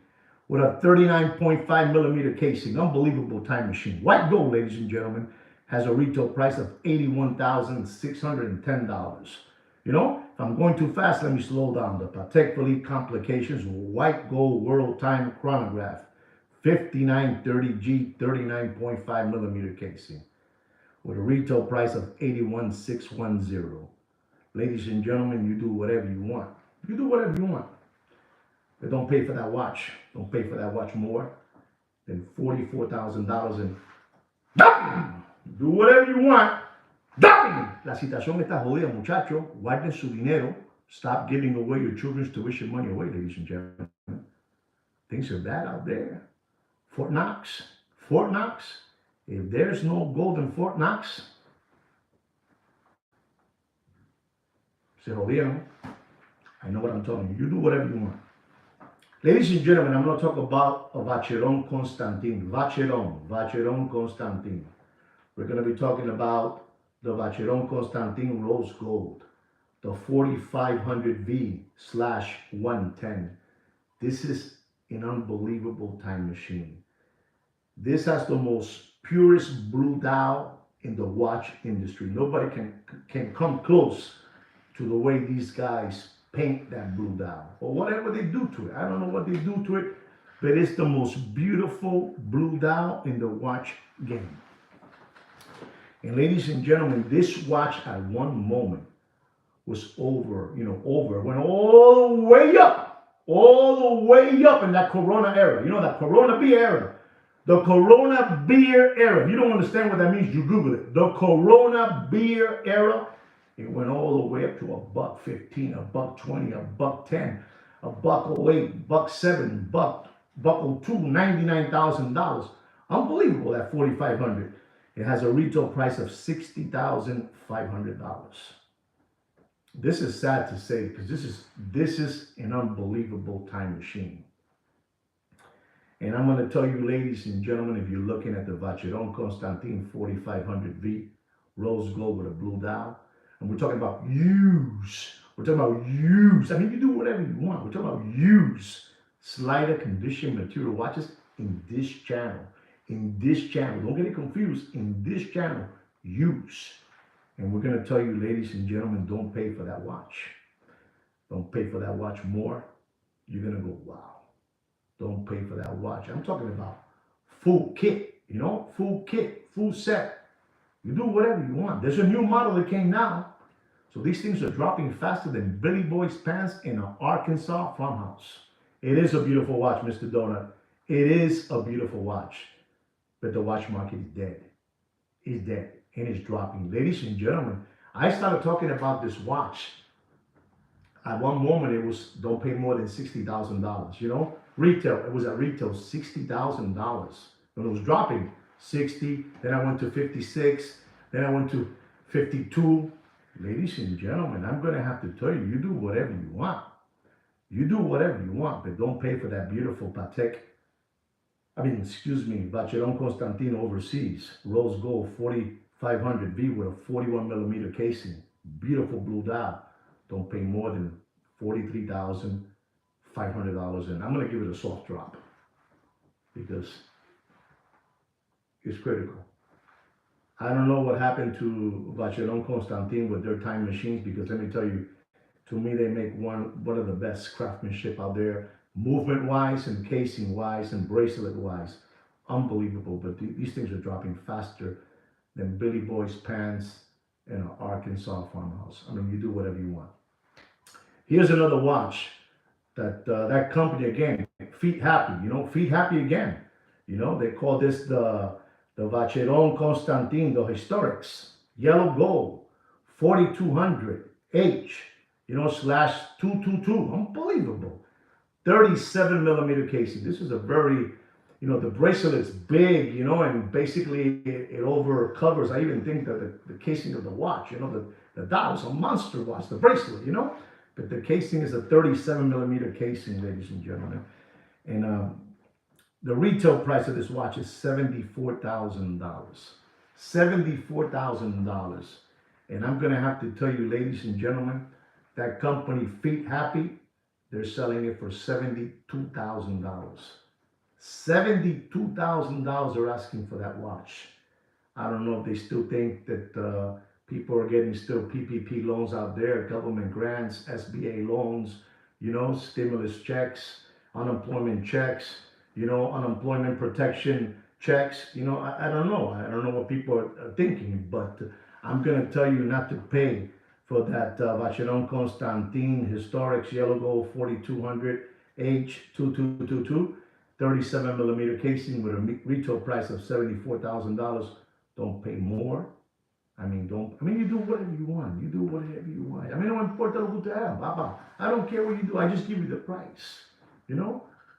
with a 39.5 millimeter casing. Unbelievable time machine. White gold, ladies and gentlemen, has a retail price of $81,610. If I'm going too fast, let me slow down. The Patek Philippe Complications White Gold World Time Chronograph, 5930G, 39.5 millimeter casing, with a retail price of $81,610. Ladies and gentlemen, you do whatever you want. You do whatever you want. But don't pay for that watch. Don't pay for that watch more than $44,000 and do whatever you want. La situación está jodida, muchachos. Guarden su dinero. Stop giving away your children's tuition money away, ladies and gentlemen. Things are bad out there. Fort Knox, If there's no gold in Fort Knox, se jodieron. I know what I'm telling you. You do whatever you want. Ladies and gentlemen, I'm going to talk about a Vacheron Constantin. Vacheron Constantin. We're going to be talking about the Vacheron Constantin Rose Gold, the 4500V/110. This is an unbelievable time machine. This has the most purest blue dial in the watch industry. Nobody can come close to the way these guys paint that blue dial or whatever they do to it. I don't know what they do to it, but it's the most beautiful blue dial in the watch game. And ladies and gentlemen, this watch at one moment was went all the way up in that Corona era. You know, that Corona beer era. The Corona beer era. If you don't understand what that means, you Google it. The Corona beer era. It went all the way up to $1.15, $1.20, $1.10, $1.08, $1.07, $1.02, $99,000. Unbelievable, that 4,500. It has a retail price of $60,500. This is sad to say because this is an unbelievable time machine. And I'm going to tell you, ladies and gentlemen, if you're looking at the Vacheron Constantin 4500V rose gold with a blue dial, and we're talking about use. We're talking about use. I mean, you do whatever you want. We're talking about use. Slider condition material watches in this channel. In this channel. Don't get it confused. In this channel, use. And we're going to tell you, ladies and gentlemen, don't pay for that watch. Don't pay for that watch more. You're going to go, wow. Don't pay for that watch. I'm talking about full kit, full kit, full set. You do whatever you want. There's a new model that came now. So these things are dropping faster than Billy Boy's pants in an Arkansas farmhouse. It is a beautiful watch, Mr. Donut. It is a beautiful watch. But the watch market is dead. It's dead and it's dropping. Ladies and gentlemen, I started talking about this watch. At one moment, it was don't pay more than $60,000. Retail, it was at retail $60,000. When it was dropping, 60, then I went to 56, then I went to 52. Ladies and gentlemen, I'm going to have to tell you, you do whatever you want. You do whatever you want, but don't pay for that beautiful Vacheron Constantin overseas, rose gold 4500V with a 41 millimeter casing, beautiful blue dial. Don't pay more than $43,500, and I'm going to give it a soft drop because it's critical. I don't know what happened to Vacheron Constantin with their time machines, because let me tell you, to me they make one of the best craftsmanship out there, movement wise and casing wise and bracelet wise. Unbelievable. But these things are dropping faster than Billy Boy's pants in an Arkansas farmhouse. I mean, you do whatever you want. Here's another watch that company again, Feet Happy, Feet Happy again. They call this the Vacheron Constantin, the Historics, yellow gold, 4200H, /222. Unbelievable. 37 millimeter casing. This is a very, the bracelet's big, and basically it over covers. I even think that the casing of the watch, the dial is a monster watch, the bracelet, But the casing is a 37 millimeter casing, ladies and gentlemen. And the retail price of this watch is $74,000. $74,000. And I'm going to have to tell you, ladies and gentlemen, that company Feet Happy, they're selling it for $72,000. $72,000 they're asking for that watch. I don't know if they still think that people are getting still PPP loans out there, government grants, SBA loans, stimulus checks, unemployment checks, unemployment protection checks. I don't know. I don't know what people are thinking, but I'm going to tell you not to pay for that Vacheron Constantin Historics Yellow Gold 4200H2222, 37 millimeter casing with a retail price of $74,000. Don't pay more. You do whatever you want. You do whatever you want. No importa lo que usted haga, baba. I don't care what you do. I just give you the price.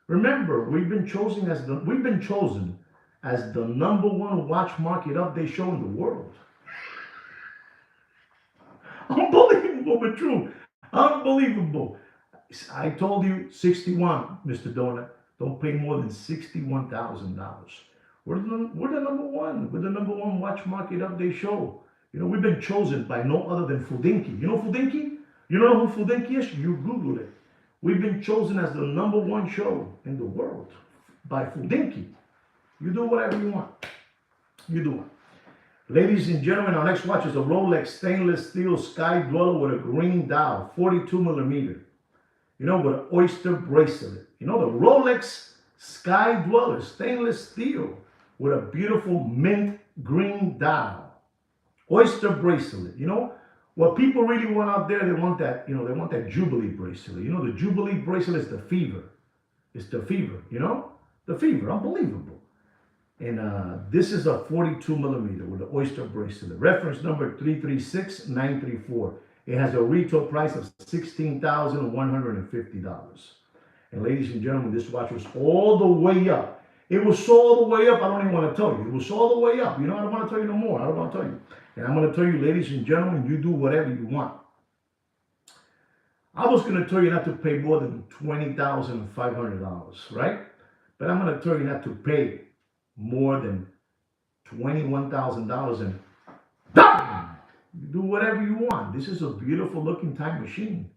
Remember, we've been chosen as the #1 watch market update show in the world. Unbelievable, but true. Unbelievable. I told you 61, Mr. Donut. Don't pay more than $61,000. We're the #1. We're the #1 watch market update show. You know, we've been chosen by no other than Fudinki. You know Fudinki? You know who Fudinki is? You Google it. We've been chosen as the #1 show in the world by Fudinki. You do whatever you want. You do it. Ladies and gentlemen, our next watch is a Rolex stainless steel Sky Dweller with a green dial, 42 millimeter. You know, with an oyster bracelet. You know, the Rolex Sky Dweller, stainless steel with a beautiful mint green dial. Oyster bracelet. You know, what people really want out there, they want that, they want that Jubilee bracelet. You know, the Jubilee bracelet is the fever. It's the fever, the fever, unbelievable. And this is a 42 millimeter with an oyster bracelet. Reference number 336934. It has a retail price of $16,150. And ladies and gentlemen, this watch was all the way up. It was all the way up. I don't even want to tell you. It was all the way up. I don't want to tell you no more. I don't want to tell you. And I'm going to tell you, ladies and gentlemen, you do whatever you want. I was going to tell you not to pay more than $20,500, right? But I'm going to tell you not to pay more than $21,000 and bam! You do whatever you want. This is a beautiful looking time machine,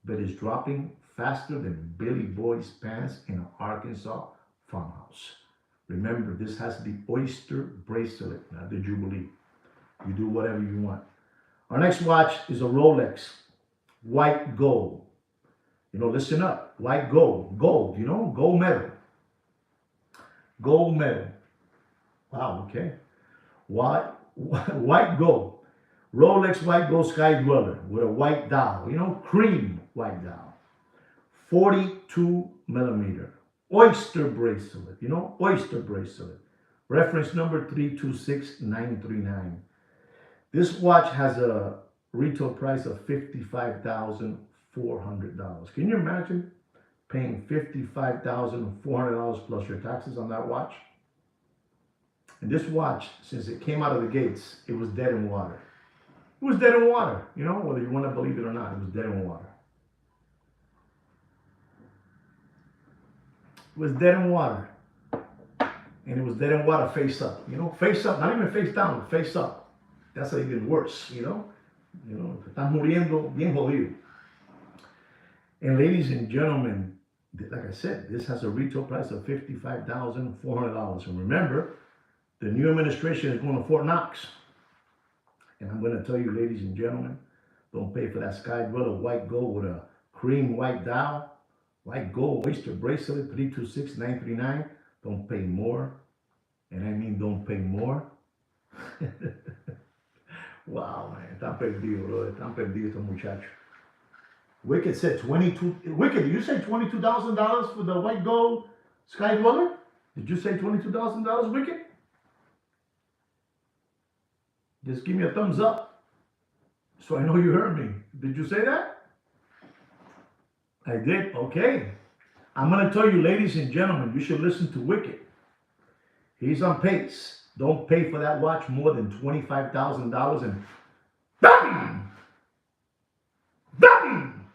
but it's dropping faster than Billy Boy's pants in an Arkansas farmhouse. Remember, this has the oyster bracelet, not the Jubilee. You do whatever you want. Our next watch is a Rolex, white gold. Listen up, white gold, gold medal. Gold medal. Wow, okay. White gold. Rolex white gold Sky Dweller with a white dial. Cream white dial. 42 millimeter. Oyster bracelet. Oyster bracelet. Reference number 326939. This watch has a retail price of $55,400. Can you imagine paying $55,400 plus your taxes on that watch? And this watch, since it came out of the gates, it was dead in water. It was dead in water, whether you want to believe it or not, it was dead in water. It was dead in water. And it was dead in water face up, face up, not even face down, face up. That's even worse, estás muriendo bien jodido. And ladies and gentlemen, like I said, this has a retail price of $55,400. And remember, the new administration is going to Fort Knox. And I'm going to tell you, ladies and gentlemen, don't pay for that Sky Dweller white gold with a cream white dial, white gold oyster bracelet, 326939. Don't pay more. And I mean don't pay more. Wow, man. Están perdidos, bro. Están perdidos estos muchachos. Wicked said 22. Wicked, did you say $22,000 for the white gold Sky Dweller? Did you say $22,000, Wicked? Just give me a thumbs up so I know you heard me. Did you say that? I did. Okay. I'm going to tell you, ladies and gentlemen, you should listen to Wicked. He's on pace. Don't pay for that watch more than $25,000 and bam! Bam!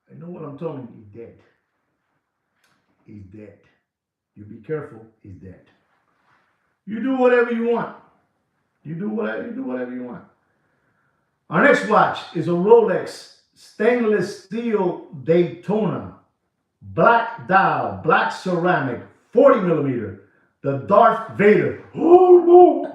I know what I'm telling you. He's dead. He's dead. You be careful. He's dead. You do whatever you want. You do whatever you want. Our next watch is a Rolex stainless steel Daytona, black dial, black ceramic, 40 millimeter. The Darth Vader. Oh,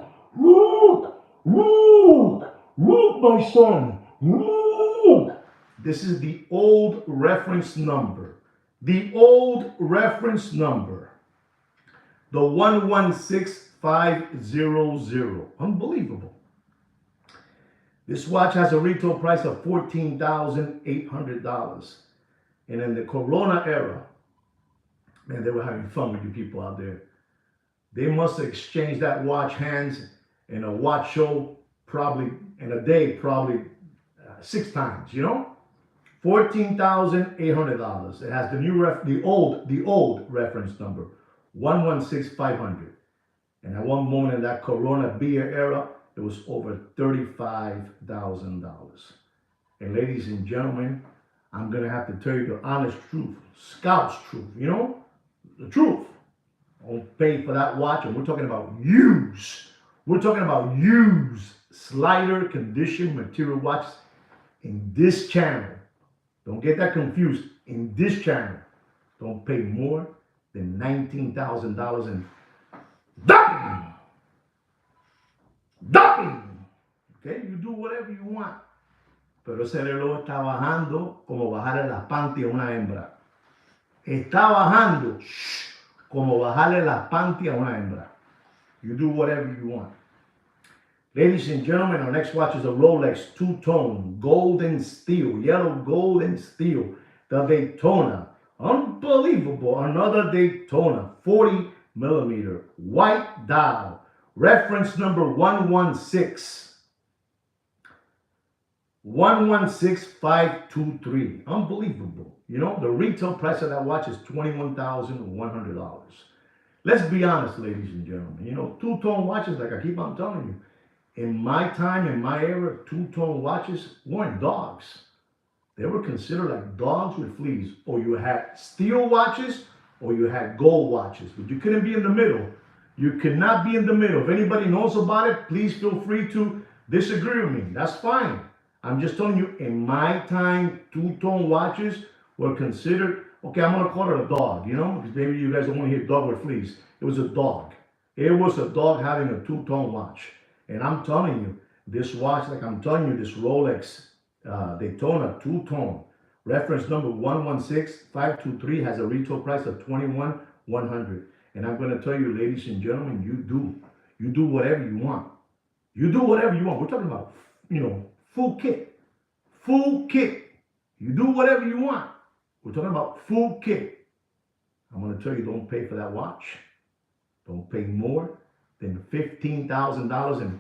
look, my son. Look. This is the old reference number. The old reference number. The 116500. Unbelievable. This watch has a retail price of $14,800. And in the Corona era, man, they were having fun with you people out there. They must have exchanged that watch hands in a watch show probably in a day, probably 6 times, $14,800. It has the old reference number, 116500. And at one moment in that Corona beer era, it was over $35,000. And ladies and gentlemen, I'm gonna have to tell you the honest truth, Scout's truth, you know, the truth. Don't pay for that watch, and we're talking about used. We're talking about used slider condition material watches in this channel. Don't get that confused. In this channel, don't pay more than $19,000 in dumping. Dumping. Okay, you do whatever you want. Pero ese reloj está bajando como bajarle las panties a una hembra. Está bajando como bajarle las panties a una hembra. You do whatever you want. Ladies and gentlemen, our next watch is a Rolex two-tone, gold and steel, yellow gold and steel. The Daytona. Unbelievable. Another Daytona, 40 millimeter, white dial. Reference number 116. 116523. Unbelievable. You know, the retail price of that watch is $21,100. Let's be honest, ladies and gentlemen. You know, two-tone watches, like I keep on telling you, in my time, in my era, two-tone watches weren't dogs. They were considered like dogs with fleas. Or you had steel watches, or you had gold watches. But you couldn't be in the middle. You could not be in the middle. If anybody knows about it, please feel free to disagree with me. That's fine. I'm just telling you, in my time, two-tone watches were considered, okay, I'm going to call it a dog, you know, because maybe you guys don't want to hear dog with fleas. It was a dog. It was a dog having a two-tone watch. And I'm telling you, this watch, like I'm telling you, this Rolex Daytona two-tone, reference number 116523, has a retail price of $21,100. And I'm going to tell you, ladies and gentlemen, you do whatever you want. You do whatever you want. We're talking about, you know, full kit. Full kit. You do whatever you want. We're talking about full kit. I'm going to tell you, don't pay for that watch. Don't pay more than $15,000 and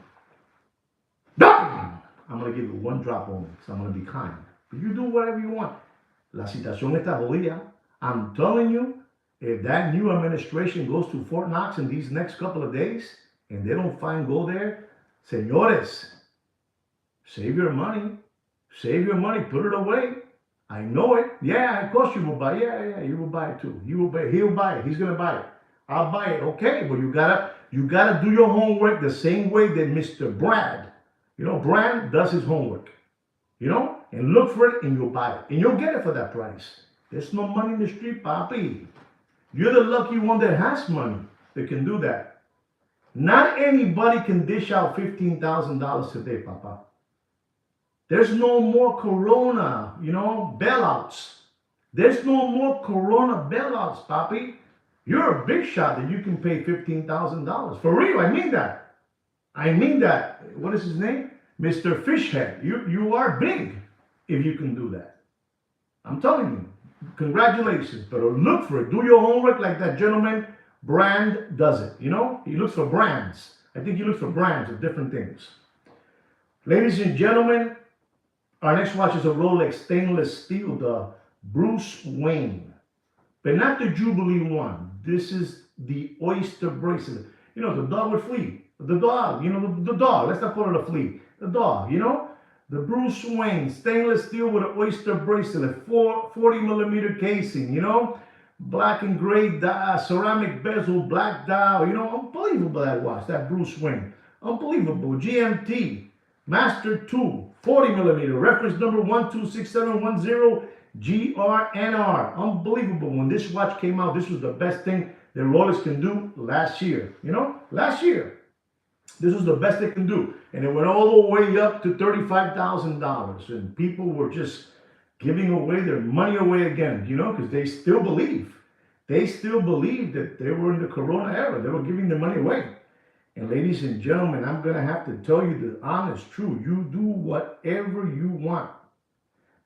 I'm going to give you one drop only because I'm going to be kind. But you do whatever you want. La situación está jodida. I'm telling you, if that new administration goes to Fort Knox in these next couple of days and they don't find gold there, señores, save your money. Save your money. Put it away. I know it. Yeah, of course you will buy. Yeah, you will buy it too. You will buy. He'll buy it. He's gonna buy it. I'll buy it. Okay, but you gotta do your homework the same way that Mr. Brad, you know, Brad does his homework. You know, and look for it and you'll buy it. And you'll get it for that price. There's no money in the street, papi. You're the lucky one that has money that can do that. Not anybody can dish out $15,000 today, papa. There's no more Corona, you know, bailouts. There's no more Corona bailouts, papi. You're a big shot that you can pay $15,000. For real, I mean that. I mean that. What is his name? Mr. Fishhead. You are big if you can do that. I'm telling you. Congratulations. But look for it. Do your homework like that gentleman Brand does it. You know, he looks for brands. I think he looks for brands of different things. Ladies and gentlemen, our next watch is a Rolex stainless steel, the Bruce Wayne. But not the Jubilee one. This is the oyster bracelet. You know, the dog with flea. The dog, you know, the dog. Let's not call it a flea. The dog, you know. The Bruce Wayne, stainless steel with an oyster bracelet, 40 millimeter casing, you know. Black and gray dial, ceramic bezel, black dial, you know. Unbelievable that watch, that Bruce Wayne. Unbelievable. GMT, Master 2, 40 millimeter, reference number 126710. GRNR. Unbelievable. When this watch came out, this was the best thing that Rolex can do last year. You know, last year. This was the best they can do. And it went all the way up to $35,000. And people were just giving away their money away again, you know, because they still believe. They still believe that they were in the Corona era. They were giving their money away. And ladies and gentlemen, I'm going to have to tell you the honest truth. You do whatever you want.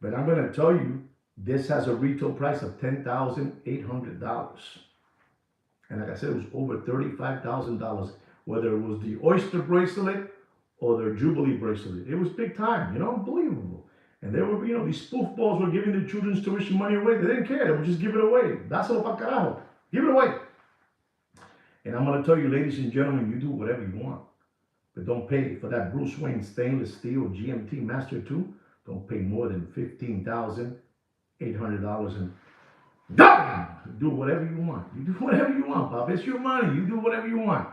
But I'm going to tell you, this has a retail price of $10,800. And like I said, it was over $35,000, whether it was the oyster bracelet or their Jubilee bracelet. It was big time, you know, unbelievable. And they were, you know, these spoof balls were giving the children's tuition money away. They didn't care. They would just give it away. Dáselo pa' carajo. Give it away. And I'm going to tell you, ladies and gentlemen, you do whatever you want. But don't pay for that Bruce Wayne stainless steel GMT Master 2. Don't pay more than $15,800. And do whatever you want. You do whatever you want, Bob. It's your money. You do whatever you want.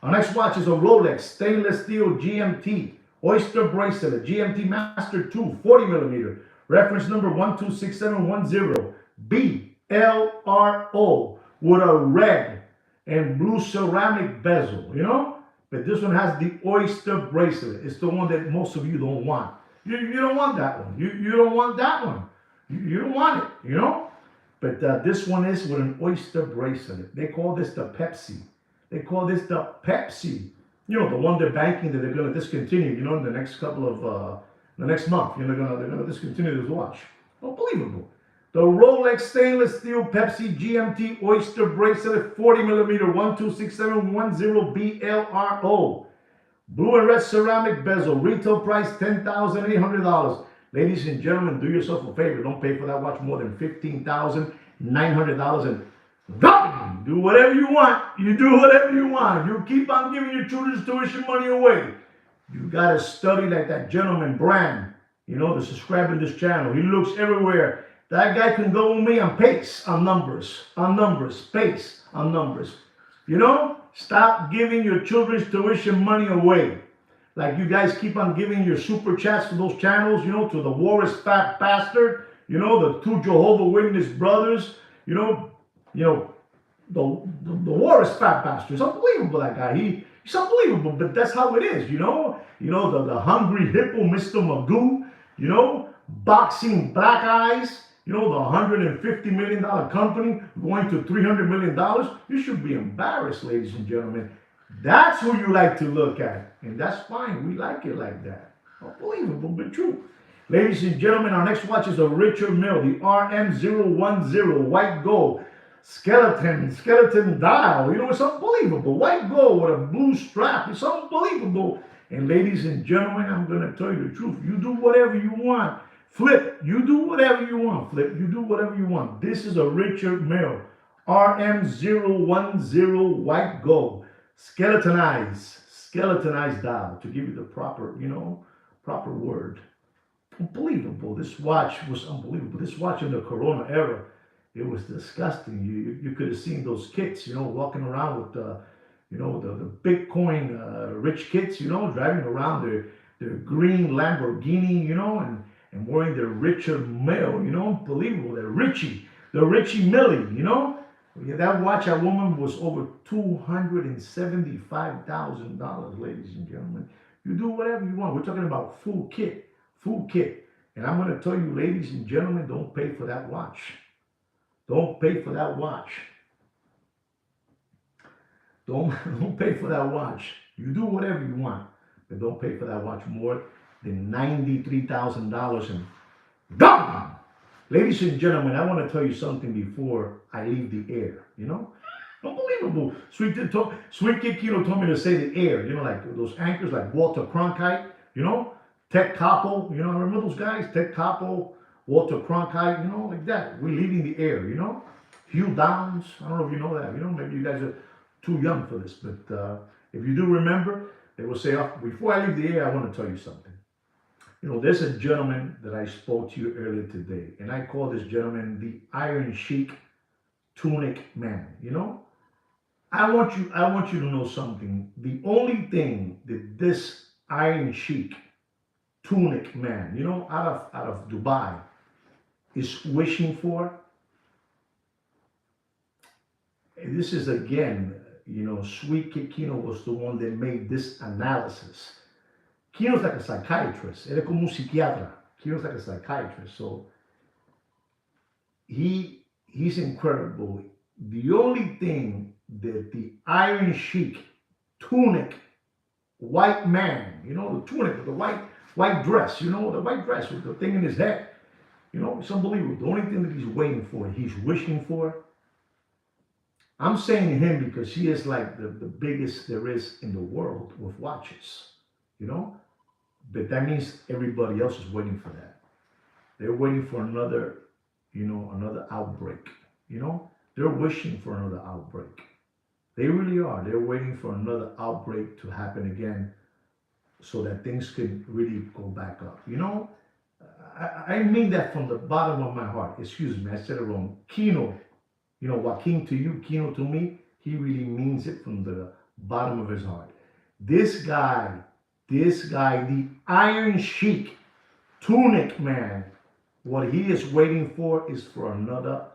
Our next watch is a Rolex stainless steel GMT Oyster bracelet, GMT Master 2, 40 millimeter. Reference number 126710. BLRO with a red and blue ceramic bezel, you know? But this one has the oyster bracelet. It's the one that most of you don't want. You don't want that one. You don't want that one. You don't want it, you know? But this one is with an oyster bracelet. They call this the Pepsi. They call this the Pepsi. You know, the one they're banking that they're going to discontinue, you know, in the next couple of, the next month. You know, they're going to discontinue this watch. Unbelievable. The Rolex stainless steel Pepsi GMT Oyster bracelet, 40 millimeter, 126710 BLRO. Blue and red ceramic bezel, retail price $10,800. Ladies and gentlemen, do yourself a favor. Don't pay for that watch more than $15,900. And do whatever you want. You do whatever you want. You keep on giving your children's tuition money away. You got to study like that gentleman, Brand, you know, the subscriber to this channel. He looks everywhere. That guy can go with me on pace, on numbers, pace, on numbers. You know, stop giving your children's tuition money away. Like you guys keep on giving your super chats to those channels, you know, to the Warris Fat Bastard, you know, the two Jehovah Witness brothers, you know, the Warris Fat Bastard. It's unbelievable, that guy. He's unbelievable, but that's how it is, you know. You know, the hungry hippo, Mr. Magoo, you know, boxing black eyes. You know, the $150 million company going to $300 million. You should be embarrassed, ladies and gentlemen. That's who you like to look at. And that's fine. We like it like that. Unbelievable, but true. Ladies and gentlemen, our next watch is a Richard Mille, the RM010, white gold, skeleton dial. You know, it's unbelievable. White gold with a blue strap. It's unbelievable. And ladies and gentlemen, I'm going to tell you the truth. You do whatever you want. Flip, you do whatever you want. Flip, you do whatever you want. This is a Richard Mille RM010 white gold. Skeletonized dial, to give you the proper, you know, proper word. Unbelievable. This watch was unbelievable. This watch in the Corona era, it was disgusting. You could have seen those kids, you know, walking around with the, you know, the Bitcoin rich kids, you know, driving around their green Lamborghini, you know, and wearing their Richard Mille, you know, unbelievable. The Richie Mille, you know. Yeah, that watch, that woman, was over $275,000, ladies and gentlemen. You do whatever you want. We're talking about full kit. And I'm going to tell you, ladies and gentlemen, don't pay for that watch. Don't pay for that watch. Don't pay for that watch. You do whatever you want, but don't pay for that watch more than $93,000. And done! Ladies and gentlemen, I want to tell you something before I leave the air, you know? Unbelievable. Sweet Kid Kino told me to say the air, you know, like those anchors like Walter Cronkite, you know? Ted Koppel, you know, I remember those guys? Ted Koppel, Walter Cronkite, you know, like that. We're leaving the air, you know? Hugh Downs, I don't know if you know that, you know, maybe you guys are too young for this, but if you do remember, they will say, oh, before I leave the air, I want to tell you something. You know, there's a gentleman that I spoke to you earlier today, and I call this gentleman the Iron Sheik Tunic Man, you know? I want you to know something. The only thing that this Iron Sheik Tunic Man, you know, out of Dubai, is wishing for, and this is again, you know, Sweet Kid Kino was the one that made this analysis. Kino's like a psychiatrist. Él es como un psiquiatra. Kino's like a psychiatrist. So he's incredible. The only thing that the Iron Sheik Tunic white man, you know, the tunic with the white dress, you know, the white dress with the thing in his head, you know, it's unbelievable. The only thing that he's waiting for, he's wishing for. I'm saying him because he is like the biggest there is in the world with watches, you know? But that means everybody else is waiting for that. They're waiting for another, you know, another outbreak, you know? They're wishing for another outbreak. They really are. They're waiting for another outbreak to happen again so that things could really go back up. I mean that from the bottom of my heart. Excuse me, I said it wrong. Kino, Joaquin to you, Kino to me, he really means it from the bottom of his heart. This guy, the Iron Sheik, Tunic Man, what he is waiting for is for another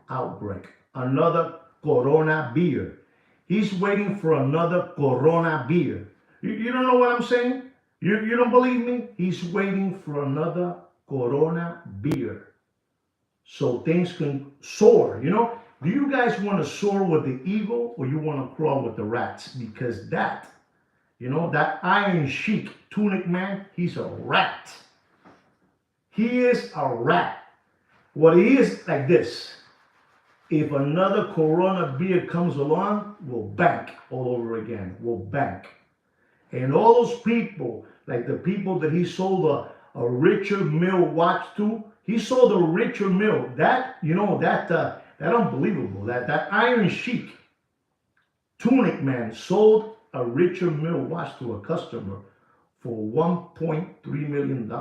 outbreak, another Corona beer. He's waiting for another Corona beer. You don't know what I'm saying? You don't believe me? He's waiting for another Corona beer so things can soar. Do you guys want to soar with the eagle or you want to crawl with the rats? Because that Iron Sheik Tunic Man, he's a rat. He is a rat. What he is like this. If another Corona beer comes along, we'll bank all over again. We'll bank. And all those people, like the people that he sold a Richard Mille watch to, he sold a Richard Mille. That unbelievable. That Iron Sheik Tunic Man sold a Richard Mille watch to a customer for $1.3 million.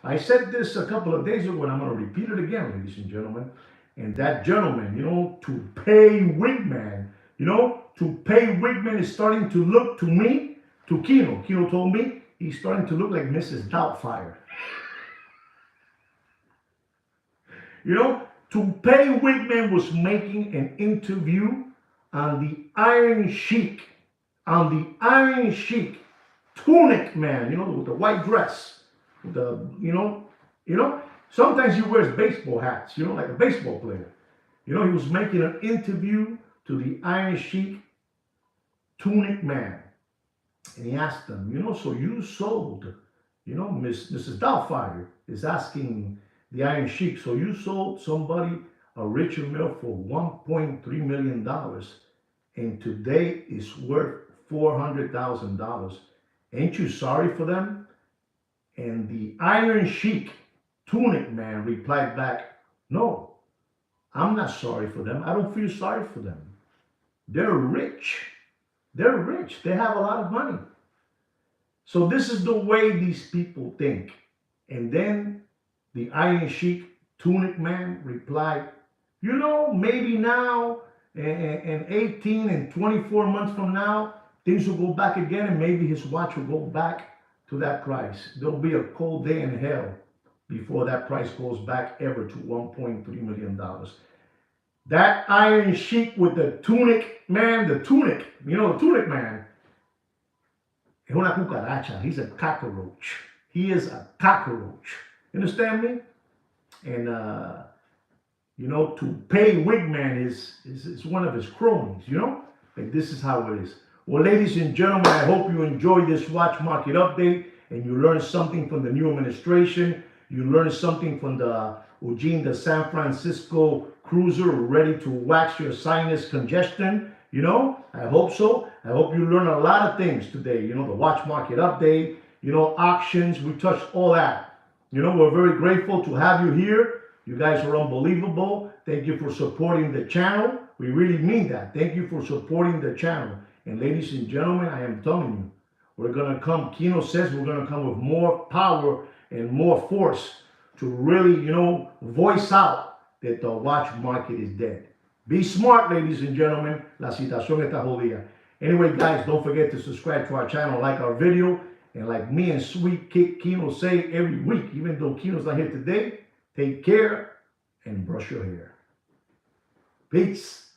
I said this a couple of days ago, and I'm going to repeat it again, ladies and gentlemen. And that gentleman, to pay Wigman, is starting to look to me, to Kino. Kino told me he's starting to look like Mrs. Doubtfire. To pay Wigman was making an interview on the Iron Sheik, Tunic Man, with the white dress, with the, sometimes he wears baseball hats, like a baseball player. He was making an interview to the Iron Sheik Tunic Man. And he asked him, so you sold, Mrs. Doubtfire is asking the Iron Sheik, so you sold somebody a Richard Mille for $1.3 million and today it's worth $400,000. Ain't you sorry for them? And the Iron Sheik Tunic Man replied back, no, I'm not sorry for them. I don't feel sorry for them. They're rich. They're rich. They have a lot of money. So this is the way these people think. And then the Iron Sheik Tunic Man replied, maybe now and 18 and 24 months from now, things will go back again and maybe his watch will go back to that price. There'll be a cold day in hell before that price goes back ever to $1.3 million. That Iron Sheik with the Tunic Man, the Tunic Man, es una cucaracha. He's a cockroach. He is a cockroach. You understand me? And, to pay Wigman is one of his cronies, Like this is how it is. Well, ladies and gentlemen, I hope you enjoyed this watch market update and you learned something from the new administration. You learned something from the Eugene de San Francisco cruiser ready to wax your sinus congestion. I hope so. I hope you learned a lot of things today. The watch market update, auctions. We touched all that. We're very grateful to have you here. You guys are unbelievable. Thank you for supporting the channel. We really mean that. Thank you for supporting the channel. And ladies and gentlemen, I am telling you, we're going to come, Kino says we're going to come with more power and more force to really, voice out that the watch market is dead. Be smart, ladies and gentlemen. La situación está jodida. Anyway, guys, don't forget to subscribe to our channel, like our video, and like me and Sweet Kick Kino say every week, even though Kino's not here today, take care and brush your hair. Peace.